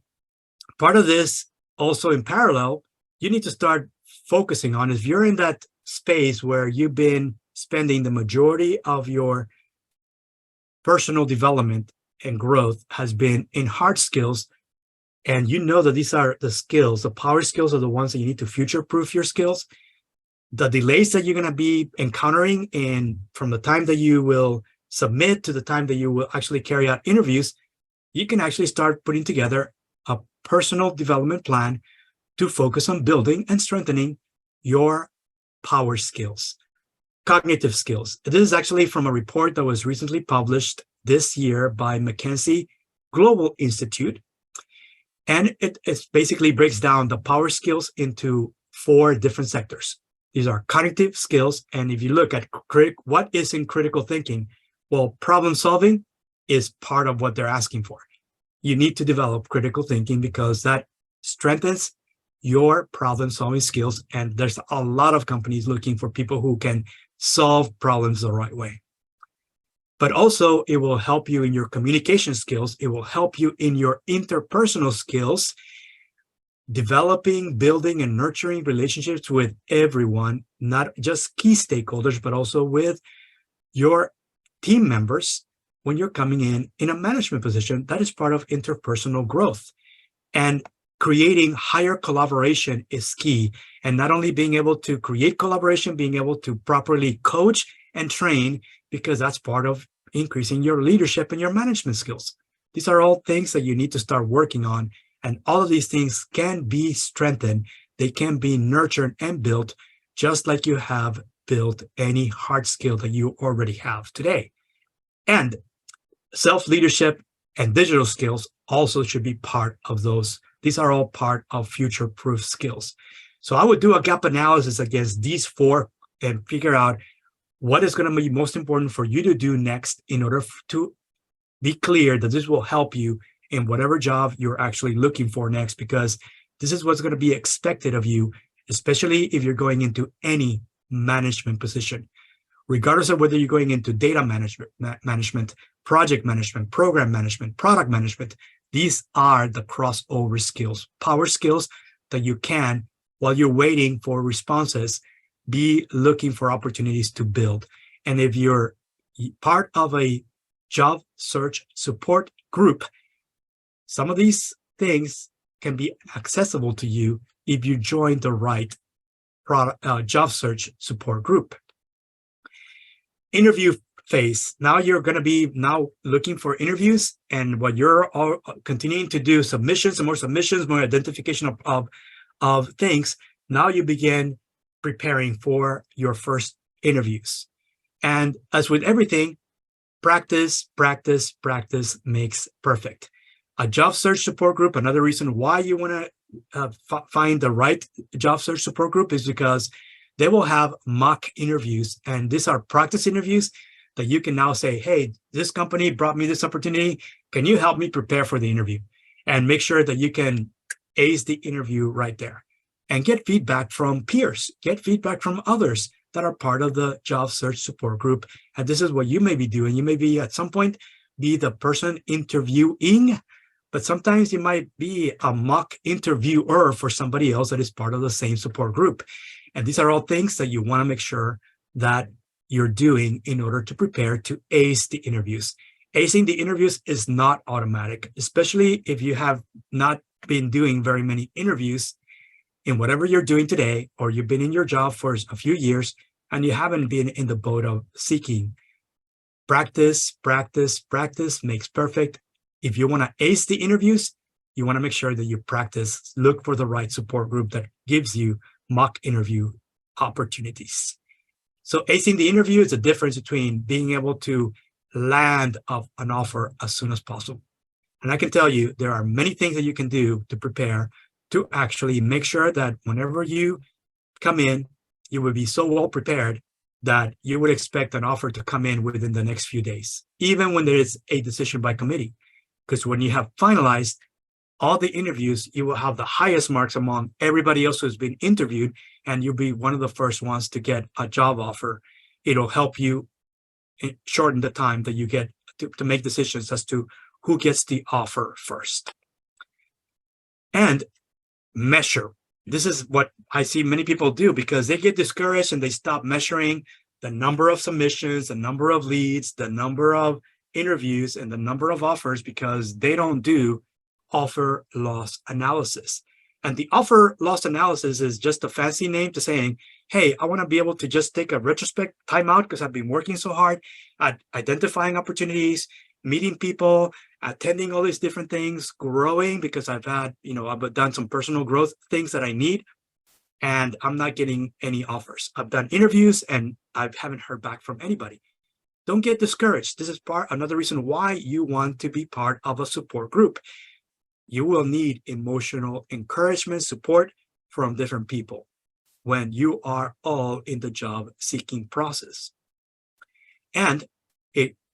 part of this also in parallel, you need to start focusing on, if you're in that space where you've been spending the majority of your personal development and growth has been in hard skills, and you know that these are the skills, the power skills are the ones that you need to future-proof your skills. The delays that you're going to be encountering from the time that you will submit to the time that you will actually carry out interviews, you can actually start putting together a personal development plan to focus on building and strengthening your power skills, cognitive skills. This is actually from a report that was recently published this year by McKinsey Global Institute. And it basically breaks down the power skills into 4 different sectors. These are cognitive skills. And if you look at what is in critical thinking, well, problem solving is part of what they're asking for. You need to develop critical thinking because that strengthens your problem solving skills. And there's a lot of companies looking for people who can solve problems the right way. But also it will help you in your communication skills. It will help you in your interpersonal skills, developing, building, and nurturing relationships with everyone, not just key stakeholders, but also with your team members when you're coming in a management position. That is part of interpersonal growth. And creating higher collaboration is key. And not only being able to create collaboration, being able to properly coach and train, because that's part of increasing your leadership and your management skills. These are all things that you need to start working on. And all of these things can be strengthened. They can be nurtured and built just like you have built any hard skill that you already have today. And Self-leadership and digital skills also should be part of those. These are all part of future-proof skills. So I would do a gap analysis against these four and figure out what is going to be most important for you to do next in order to be clear that this will help you in whatever job you're actually looking for next, because this is what's going to be expected of you, especially if you're going into any management position, regardless of whether you're going into data management, project management, program management, product management. These are the crossover skills, power skills that you can, while you're waiting for responses, be looking for opportunities to build. And if you're part of a job search support group, some of these things can be accessible to you if you join the right job search support group. Interview phase. Now you're going to be looking for interviews, and what you're all continuing to do, submissions, more identification of things. Now you begin preparing for your first interviews. And as with everything, practice makes perfect. A job search support group, another reason why you want to find the right job search support group is because they will have mock interviews. And these are practice interviews that you can now say, hey, this company brought me this opportunity. Can you help me prepare for the interview? And make sure that you can ace the interview right there. And get feedback from peers, get feedback from others that are part of the job search support group. And this is what you may be doing. You may be at some point be the person interviewing, but sometimes you might be a mock interviewer for somebody else that is part of the same support group. And these are all things that you want to make sure that you're doing in order to prepare to ace the interviews. Acing the interviews is not automatic, especially if you have not been doing very many interviews in whatever you're doing today, or you've been in your job for a few years and you haven't been in the boat of seeking. Practice makes perfect. If you want to ace the interviews, you want to make sure that you practice, look for the right support group that gives you mock interview opportunities. So acing the interview is the difference between being able to land an offer as soon as possible. And I can tell you, there are many things that you can do to prepare to actually make sure that whenever you come in, you will be so well prepared that you would expect an offer to come in within the next few days, even when there is a decision by committee. Because when you have finalized all the interviews, you will have the highest marks among everybody else who's been interviewed, and you'll be one of the first ones to get a job offer. It'll help you shorten the time that you get to make decisions as to who gets the offer first. And measure. This is what I see many people do, because they get discouraged and they stop measuring the number of submissions, the number of leads, the number of interviews, and the number of offers, because they don't do offer loss analysis. And the offer loss analysis is just a fancy name to saying, hey, I want to be able to just take a retrospect timeout because I've been working so hard at identifying opportunities, meeting people, attending all these different things, growing because I've had, I've done some personal growth things that I need, and I'm not getting any offers. I've done interviews and I haven't heard back from anybody. Don't get discouraged. This is another reason why you want to be part of a support group. You will need emotional encouragement, support from different people when you are all in the job seeking process. And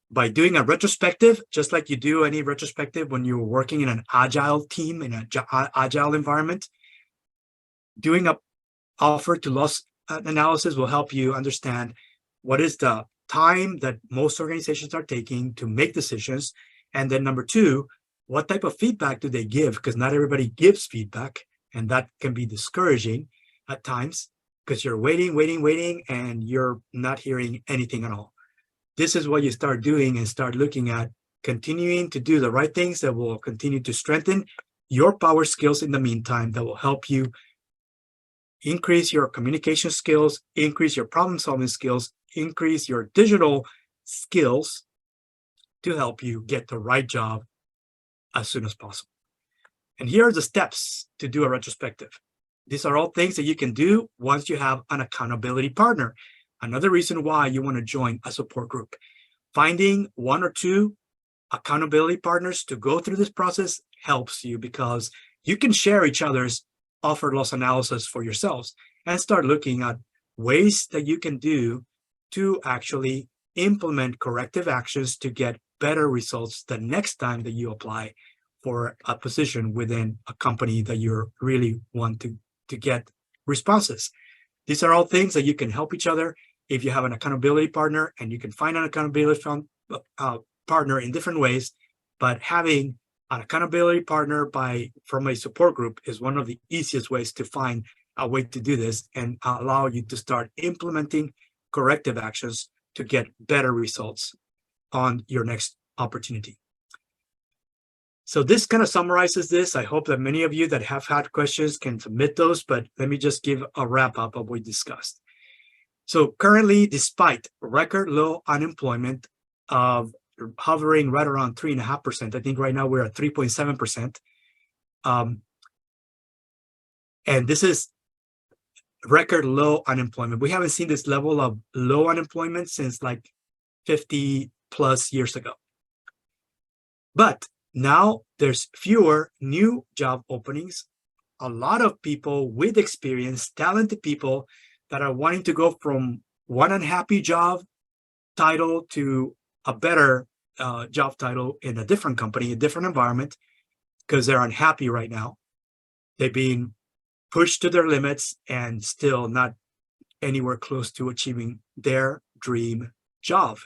by doing a retrospective, just like you do any retrospective when you're working in an agile team, in an agile environment, doing a offer to loss analysis will help you understand what is the time that most organizations are taking to make decisions. And then number two, what type of feedback do they give? Because not everybody gives feedback, and that can be discouraging at times because you're waiting, and you're not hearing anything at all. This is what you start doing and start looking at continuing to do the right things that will continue to strengthen your power skills in the meantime, that will help you increase your communication skills, increase your problem solving skills, increase your digital skills to help you get the right job as soon as possible. And here are the steps to do a retrospective. These are all things that you can do once you have an accountability partner. Another reason why you want to join a support group. Finding one or two accountability partners to go through this process helps you, because you can share each other's offer loss analysis for yourselves and start looking at ways that you can do to actually implement corrective actions to get better results the next time that you apply for a position within a company that you really want to get responses. These are all things that you can help each other if you have an accountability partner, and you can find an accountability partner in different ways, but having an accountability partner from a support group is one of the easiest ways to find a way to do this and allow you to start implementing corrective actions to get better results on your next opportunity. So this kind of summarizes this. I hope that many of you that have had questions can submit those, but let me just give a wrap up of what we discussed. So currently, despite record low unemployment of hovering right around 3.5%, I think right now we're at 3.7%. And this is record low unemployment. We haven't seen this level of low unemployment since like 50 plus years ago. But now there's fewer new job openings. A lot of people with experience, talented people that are wanting to go from one unhappy job title to a better job title in a different company, a different environment, because they're unhappy right now. They've been pushed to their limits and still not anywhere close to achieving their dream job.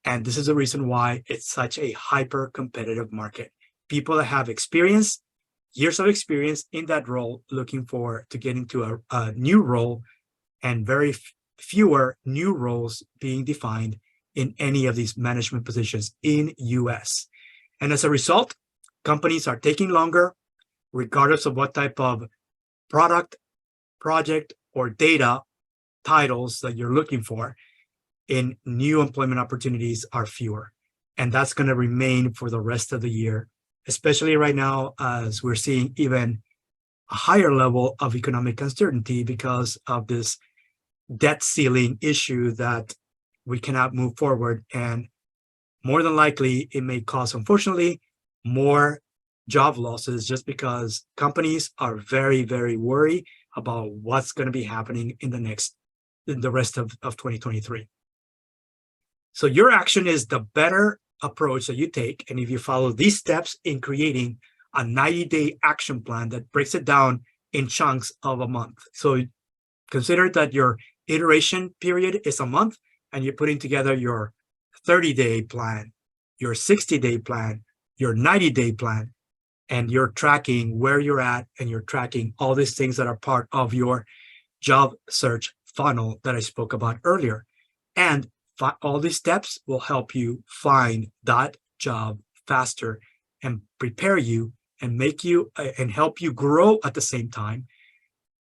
And this is the reason why it's such a hyper competitive market. People that have experience, years of experience in that role, looking to get into a new role, and very fewer new roles being defined in any of these management positions in US. And as a result, companies are taking longer, regardless of what type of product, project, or data titles that you're looking for. In new employment opportunities are fewer. And that's going to remain for the rest of the year, especially right now as we're seeing even a higher level of economic uncertainty because of this debt ceiling issue that we cannot move forward. And more than likely, it may cause, unfortunately, more job losses, just because companies are very, very worried about what's going to be happening in the rest of 2023. So your action is the better approach that you take. And if you follow these steps in creating a 90-day action plan that breaks it down in chunks of a month. So consider that your iteration period is a month, and you're putting together your 30-day plan, your 60-day plan, your 90-day plan, and you're tracking where you're at, and you're tracking all these things that are part of your job search funnel that I spoke about earlier. And all these steps will help you find that job faster and prepare you and make you and help you grow at the same time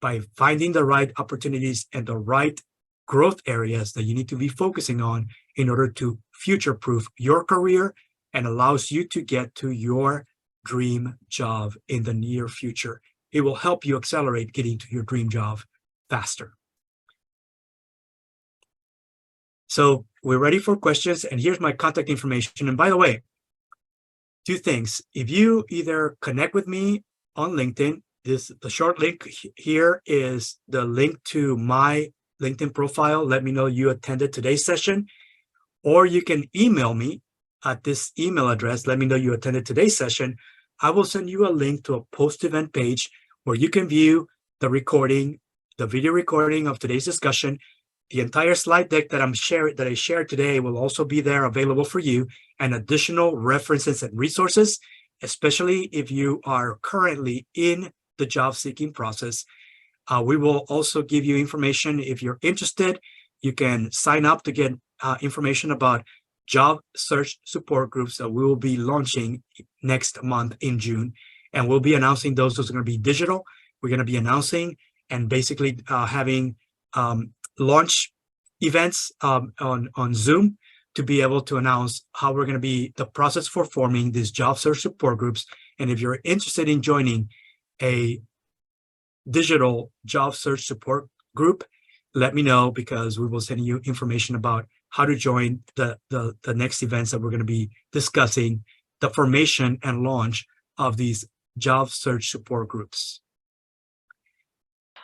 by finding the right opportunities and the right growth areas that you need to be focusing on in order to future-proof your career, and allows you to get to your dream job in the near future. It will help you accelerate getting to your dream job faster. So we're ready for questions, and here's my contact information. And by the way, two things. If you either connect with me on LinkedIn, the short link here is the link to my LinkedIn profile. Let me know you attended today's session, or you can email me at this email address. Let me know you attended today's session. I will send you a link to a post-event page where you can view the recording, the video recording of today's discussion. The entire slide deck that I shared today will also be there available for you, and additional references and resources, especially if you are currently in the job seeking process. We will also give you information if you're interested. You can sign up to get information about job search support groups that we will be launching next month in June. And we'll be announcing those. Those are going to be digital. We're going to be announcing and basically having launch events on Zoom to be able to announce how we're going to be the process for forming these job search support groups. And if you're interested in joining a digital job search support group, let me know, because we will send you information about how to join the next events that we're going to be discussing, the formation and launch of these job search support groups.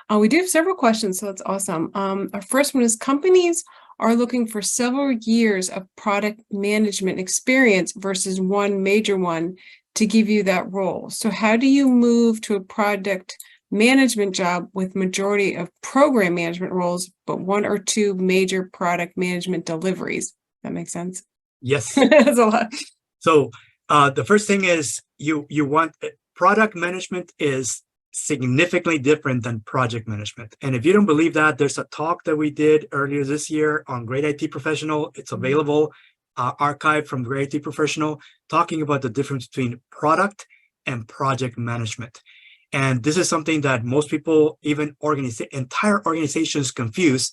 We do have several questions, so that's awesome. Our first one is, companies are looking for several years of product management experience versus one major one to give you that role. So how do you move to a product management job with majority of program management roles, but one or two major product management deliveries? That makes sense? Yes. That's a lot. So the first thing is you want product management is significantly different than project management. And if you don't believe that, there's a talk that we did earlier this year on Great IT Professional. It's available, archived from Great IT Professional, talking about the difference between product and project management. And this is something that most people, even entire organizations, confuse,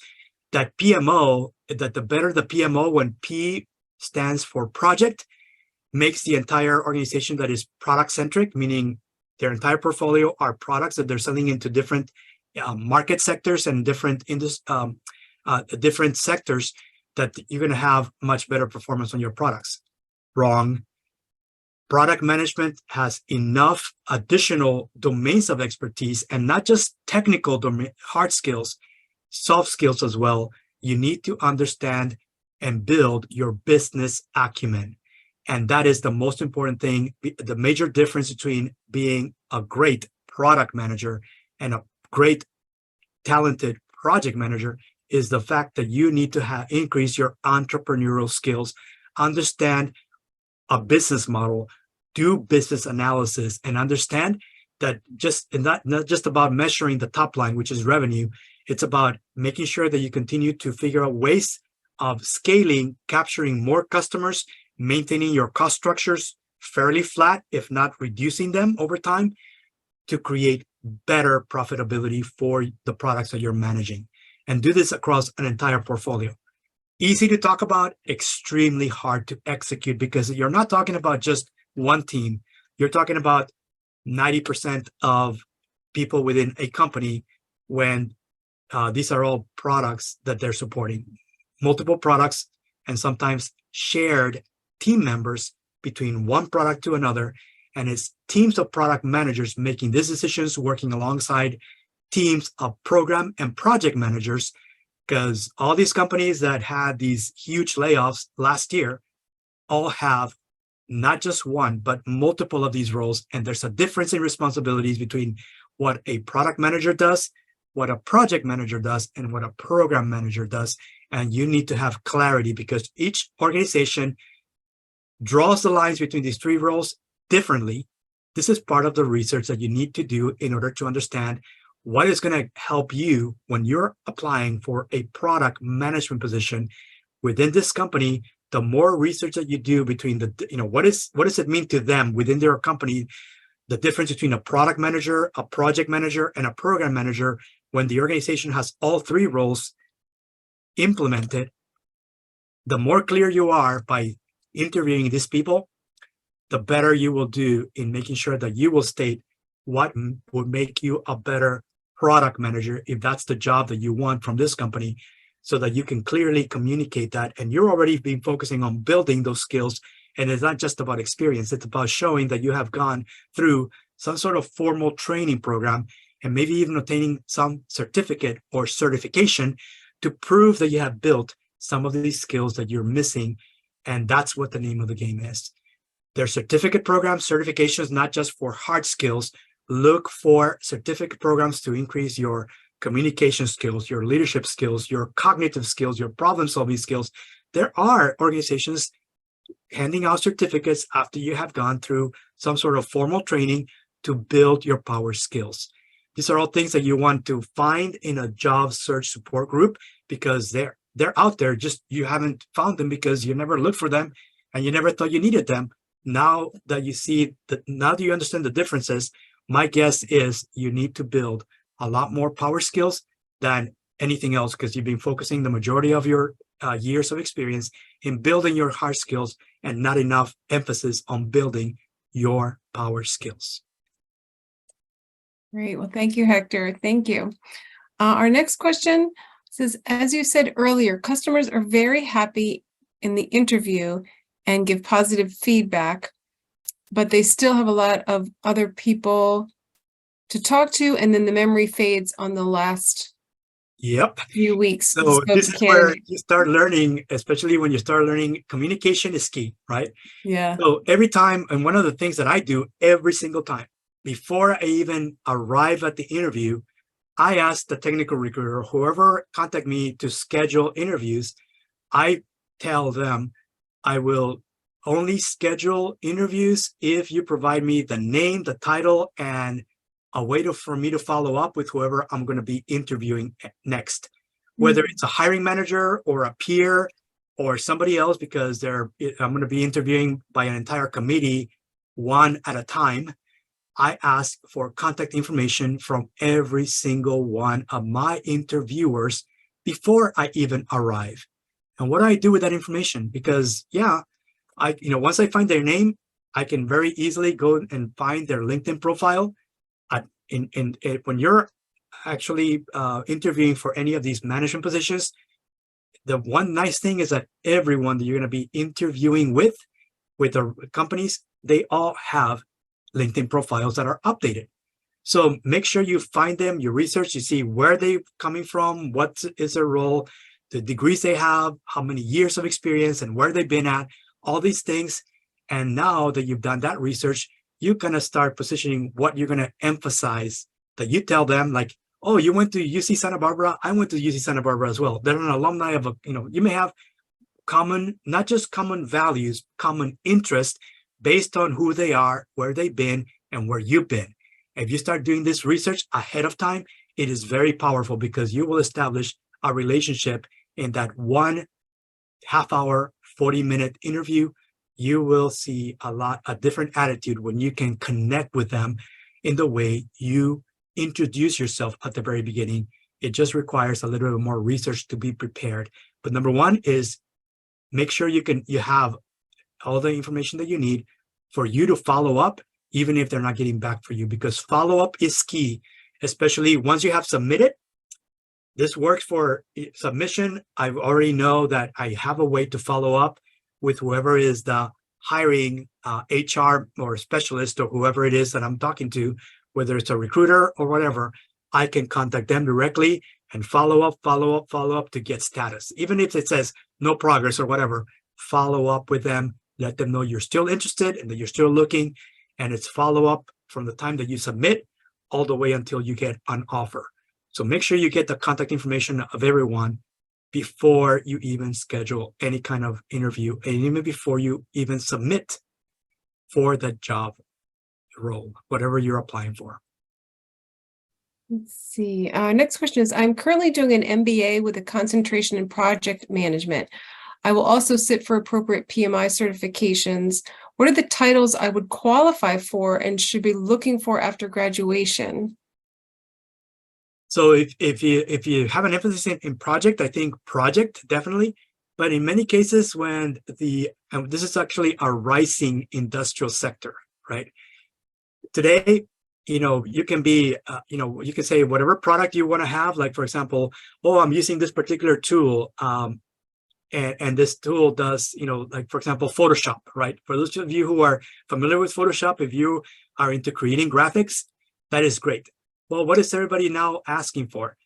that PMO, that the better the PMO, when P stands for project, makes the entire organization that is product centric, meaning their entire portfolio are products that they're selling into different market sectors and different different sectors, that you're going to have much better performance on your products. Wrong. Product management has enough additional domains of expertise, and not just technical domain, hard skills, soft skills as well. You need to understand and build your business acumen. And that is the most important thing. The major difference between being a great product manager and a great talented project manager is the fact that you need to increase your entrepreneurial skills, understand a business model, do business analysis, and understand that not just about measuring the top line, which is revenue. It's about making sure that you continue to figure out ways of scaling, capturing more customers, maintaining your cost structures fairly flat, if not reducing them over time, to create better profitability for the products that you're managing. And do this across an entire portfolio. Easy to talk about, extremely hard to execute, because you're not talking about just one team. You're talking about 90% of people within a company, when these are all products that they're supporting. Multiple products, and sometimes shared team members between one product to another. And it's teams of product managers making these decisions, working alongside teams of program and project managers, because all these companies that had these huge layoffs last year all have not just one, but multiple of these roles. And there's a difference in responsibilities between what a product manager does, what a project manager does, and what a program manager does. And you need to have clarity, because each organization draws the lines between these three roles differently. This is part of the research that you need to do in order to understand what is going to help you when you're applying for a product management position within this company. The more research that you do between what does it mean to them within their company, the difference between a product manager, a project manager, and a program manager, when the organization has all three roles implemented, the more clear you are by interviewing these people, the better you will do in making sure that you will state what would make you a better product manager, if that's the job that you want from this company, so that you can clearly communicate that. And you're already been focusing on building those skills. And it's not just about experience, it's about showing that you have gone through some sort of formal training program, and maybe even obtaining some certificate or certification to prove that you have built some of these skills that you're missing. And that's what the name of the game is. There's certificate programs, certifications, not just for hard skills. Look for certificate programs to increase your communication skills, your leadership skills, your cognitive skills, your problem-solving skills. There are organizations handing out certificates after you have gone through some sort of formal training to build your power skills. These are all things that you want to find in a job search support group, because they're out there, just you haven't found them because you never looked for them and you never thought you needed them. Now that you understand the differences, my guess is you need to build a lot more power skills than anything else, because you've been focusing the majority of your years of experience in building your hard skills and not enough emphasis on building your power skills. Great. Well, thank you, Hector. Thank you. Our next question, Says, as you said earlier, customers are very happy in the interview and give positive feedback, but they still have a lot of other people to talk to, and then the memory fades on the last Yep. few weeks. So So this it is where can, you start learning, especially when you start learning, communication is key, right? yeah. So every time, and one of the things that I do every single time, before I even arrive at the interview, I ask the technical recruiter, whoever contact me to schedule interviews, I tell them I will only schedule interviews if you provide me the name, the title, and a way for me to follow up with whoever I'm going to be interviewing next, whether it's a hiring manager or a peer or somebody else, because I'm going to be interviewing by an entire committee, one at a time. I ask for contact information from every single one of my interviewers before I even arrive. And what do I do with that information? Because once I find their name, I can very easily go and find their LinkedIn profile. When you're actually interviewing for any of these management positions, the one nice thing is that everyone that you're going to be interviewing with the companies, they all have LinkedIn profiles that are updated. So make sure you find them, you research, you see where they're coming from, what is their role, the degrees they have, how many years of experience, and where they've been at, all these things. And now that you've done that research, you're going to start positioning what you're going to emphasize, that you tell them, like, oh, you went to UC Santa Barbara. I went to UC Santa Barbara as well. They're an alumni of you may have not just common values, common interest based on who they are, where they've been, and where you've been. If you start doing this research ahead of time, it is very powerful because you will establish a relationship in that 1 half-hour, 40-minute interview. You will see a different attitude when you can connect with them in the way you introduce yourself at the very beginning. It just requires a little bit more research to be prepared. But number one is make sure you have all the information that you need for you to follow up, even if they're not getting back for you, because follow-up is key, especially once you have submitted. This works for submission. I already know that I have a way to follow up with whoever is the hiring HR or specialist or whoever it is that I'm talking to, whether it's a recruiter or whatever. I can contact them directly and follow up to get status. Even if it says no progress or whatever, follow up with them, let them know you're still interested and that you're still looking. And it's follow up from the time that you submit all the way until you get an offer. So make sure you get the contact information of everyone before you even schedule any kind of interview, and even before you even submit for the job role, whatever you're applying for. Let's see. Next question is, I'm currently doing an MBA with a concentration in project management. I will also sit for appropriate PMI certifications. What are the titles I would qualify for and should be looking for after graduation? So if you have an emphasis in project, I think project definitely. But in many cases, when this is actually a rising industrial sector, right? Today, you can be, you can say whatever product you want to have. Like, for example, oh, I'm using this particular tool. And this tool does, like, for example, Photoshop, right? For those of you who are familiar with Photoshop, if you are into creating graphics, that is great. Well, what is everybody now asking for?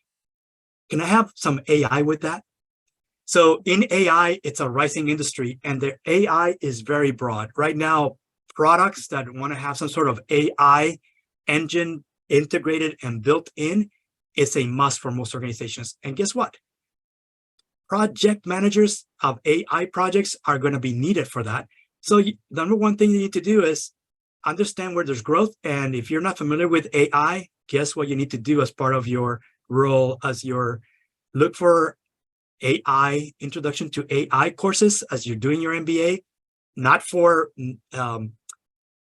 Can I have some AI with that? So in AI, it's a rising industry, and the AI is very broad. Right now, products that want to have some sort of AI engine integrated and built in is a must for most organizations. And guess what? Project managers of AI projects are going to be needed for that. So the number one thing you need to do is understand where there's growth. And if you're not familiar with AI, guess what you need to do as part of your role look for AI, introduction to AI courses as you're doing your MBA, not for,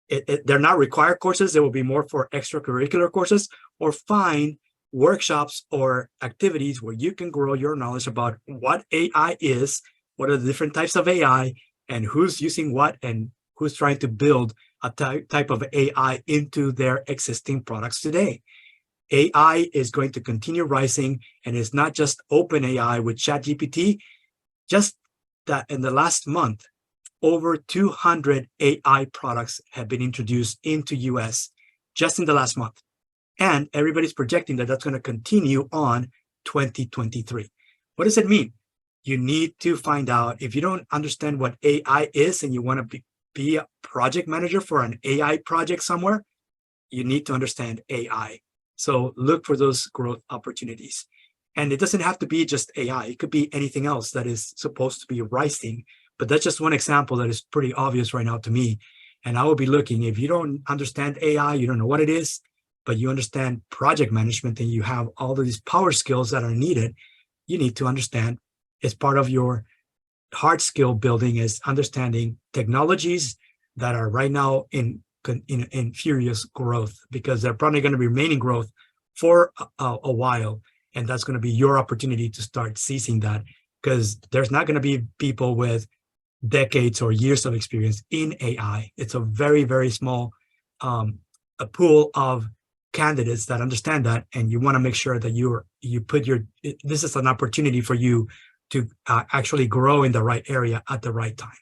they're not required courses. They will be more for extracurricular courses, or find workshops or activities where you can grow your knowledge about what AI is, what are the different types of AI, and who's using what, and who's trying to build a type of AI into their existing products today. AI is going to continue rising, and it's not just OpenAI with ChatGPT. Just that in the last month, over 200 AI products have been introduced into US just in the last month. And everybody's projecting that that's going to continue on 2023. What does it mean? You need to find out, if you don't understand what AI is and you want to be a project manager for an AI project somewhere, you need to understand AI. So look for those growth opportunities. And it doesn't have to be just AI. It could be anything else that is supposed to be rising. But that's just one example that is pretty obvious right now to me. And I will be looking, if you don't understand AI, you don't know what it is, but you understand project management and you have all of these power skills that are needed, you need to understand, as part of your hard skill building, is understanding technologies that are right now in furious growth, because they're probably going to be remaining growth for a while. And that's going to be your opportunity to start seizing that, because there's not going to be people with decades or years of experience in AI. It's a very, very small a pool of candidates that understand that, and you want to make sure that this is an opportunity for you to actually grow in the right area at the right time.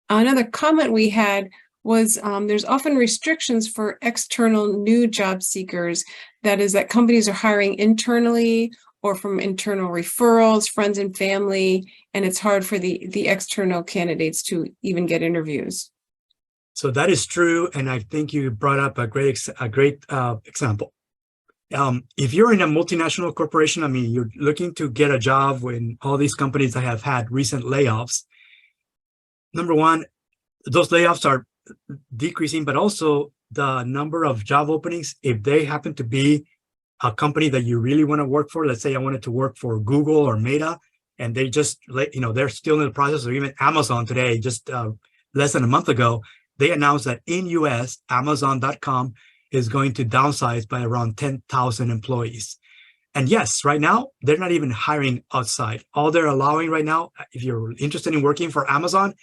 Another comment we had was there's often restrictions for external new job seekers. That is, that companies are hiring internally or from internal referrals, friends and family, and it's hard for the external candidates to even get interviews. So that is true, and I think you brought up a great example. If you're in a multinational corporation, I mean, you're looking to get a job in all these companies that have had recent layoffs. Number one, those layoffs are decreasing, but also the number of job openings, if they happen to be a company that you really want to work for. Let's say I wanted to work for Google or Meta, and they just, they're still in the process, or even Amazon today, just less than a month ago, they announced that in US, Amazon.com is going to downsize by around 10,000 employees. And yes, right now, they're not even hiring outside. All they're allowing right now, if you're interested in working for Amazon,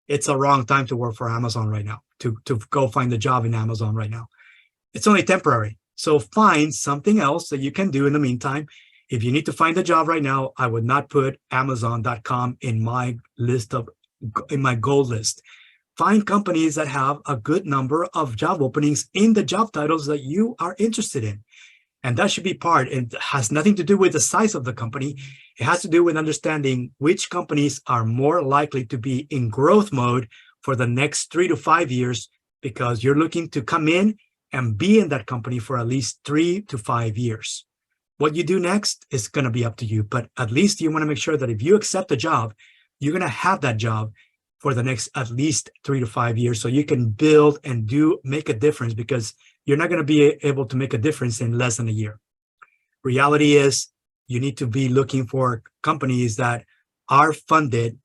it's a wrong time to work for Amazon right now, to go find a job in Amazon right now. It's only temporary. So find something else that you can do in the meantime. If you need to find a job right now, I would not put Amazon.com in my goal list. Find companies that have a good number of job openings in the job titles that you are interested in. And that should be part. It has nothing to do with the size of the company. It has to do with understanding which companies are more likely to be in growth mode for the next 3 to 5 years, because you're looking to come in and be in that company for at least 3 to 5 years. What you do next is going to be up to you, but at least you want to make sure that if you accept a job, you're going to have that job for the next at least 3 to 5 years, so you can build and make a difference, because you're not going to be able to make a difference in less than a year. Reality is, you need to be looking for companies that are funded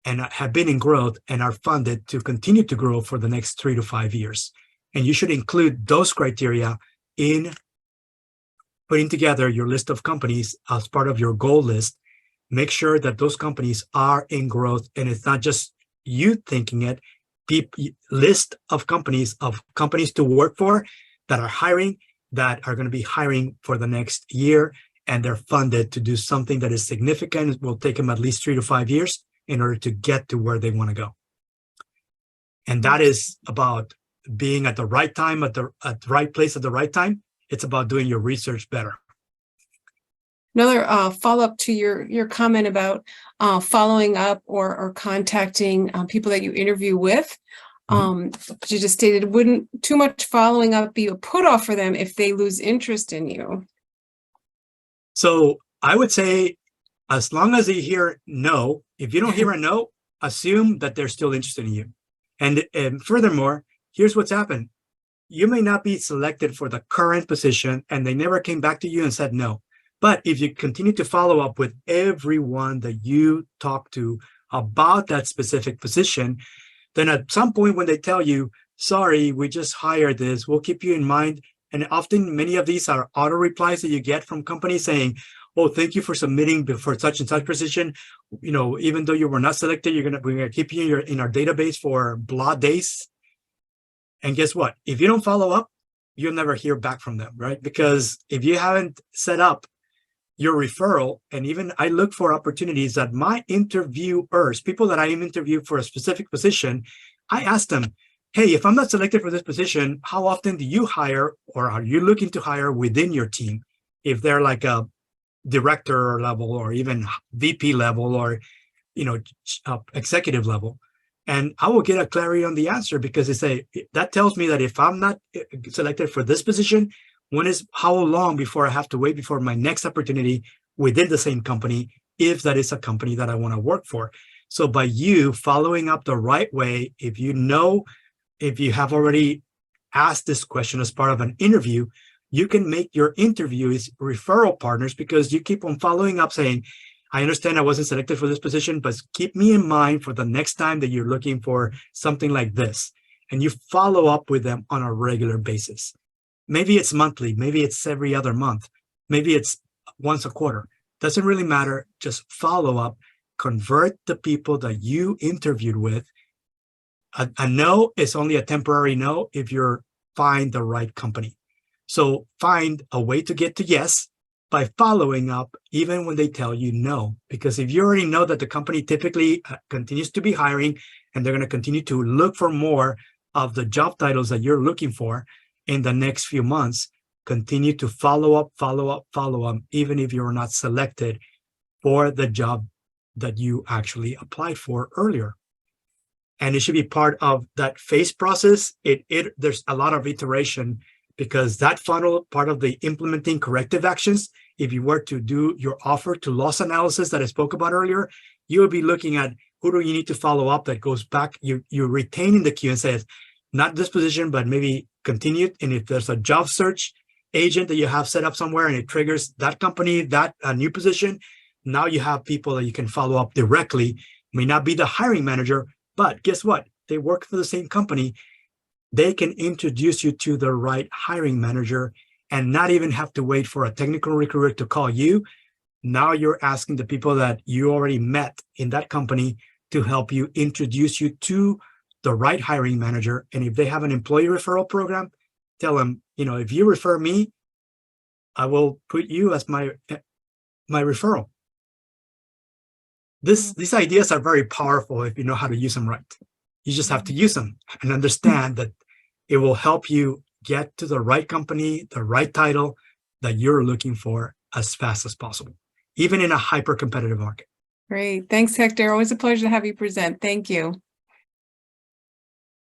and have been in growth and are funded to continue to grow for the next 3 to 5 years. And you should include those criteria in putting together your list of companies as part of your goal list. Make sure that those companies are in growth, and it's not just you thinking it. List of companies to work for that are hiring, that are going to be hiring for the next year, and they're funded to do something that is significant. It will take them at least 3 to 5 years in order to get to where they want to go. And that is about being at the right time, at the right place at the right time. It's about doing your research better. Another follow-up to your comment about following up or contacting people that you interview with. You just stated, wouldn't too much following up be a put-off for them if they lose interest in you? So I would say, as long as they hear no, if you don't hear a no, assume that they're still interested in you. And furthermore, here's what's happened. You may not be selected for the current position, and they never came back to you and said no. But if you continue to follow up with everyone that you talk to about that specific position, then at some point when they tell you, sorry, we just hired this, we'll keep you in mind. And often many of these are auto replies that you get from companies saying, oh, thank you for submitting for such and such position. Even though you were not selected, we're gonna keep you in our database for blah days. And guess what? If you don't follow up, you'll never hear back from them, right? Because if you haven't set up your referral, and even I look for opportunities that my interviewers, people that I am interviewed for a specific position, I ask them, hey, if I'm not selected for this position, how often do you hire, or are you looking to hire within your team? If they're like a director level or even VP level or, executive level. And I will get a clarity on the answer, because they say that tells me that if I'm not selected for this position, how long before I have to wait before my next opportunity within the same company, if that is a company that I want to work for. So by you following up the right way, if you have already asked this question as part of an interview, you can make your interviewees referral partners, because you keep on following up saying, I understand I wasn't selected for this position, but keep me in mind for the next time that you're looking for something like this. And you follow up with them on a regular basis. Maybe it's monthly, maybe it's every other month, maybe it's once a quarter. Doesn't really matter. Just follow up, convert the people that you interviewed with. A no is only a temporary no if you're find the right company. So find a way to get to yes by following up even when they tell you no. Because if you already know that the company typically continues to be hiring and they're going to continue to look for more of the job titles that you're looking for in the next few months, continue to follow up, even if you're not selected for the job that you actually applied for earlier. And it should be part of that phase process. There's a lot of iteration, because that funnel, part of the implementing corrective actions, if you were to do your offer to loss analysis that I spoke about earlier, you would be looking at who do you need to follow up that goes back. You retain in the queue and says, not this position, but maybe continued. And if there's a job search agent that you have set up somewhere and it triggers that company, that new position, now you have people that you can follow up directly. May not be the hiring manager, but guess what? They work for the same company. They can introduce you to the right hiring manager and not even have to wait for a technical recruiter to call you. Now you're asking the people that you already met in that company to help you introduce you to the right hiring manager. And if they have an employee referral program, tell them, if you refer me, I will put you as my referral. These ideas are very powerful if you know how to use them right. You just have to use them and understand that it will help you get to the right company, the right title that you're looking for as fast as possible, even in a hyper competitive market. Great. Thanks, Hector. Always a pleasure to have you present. Thank you.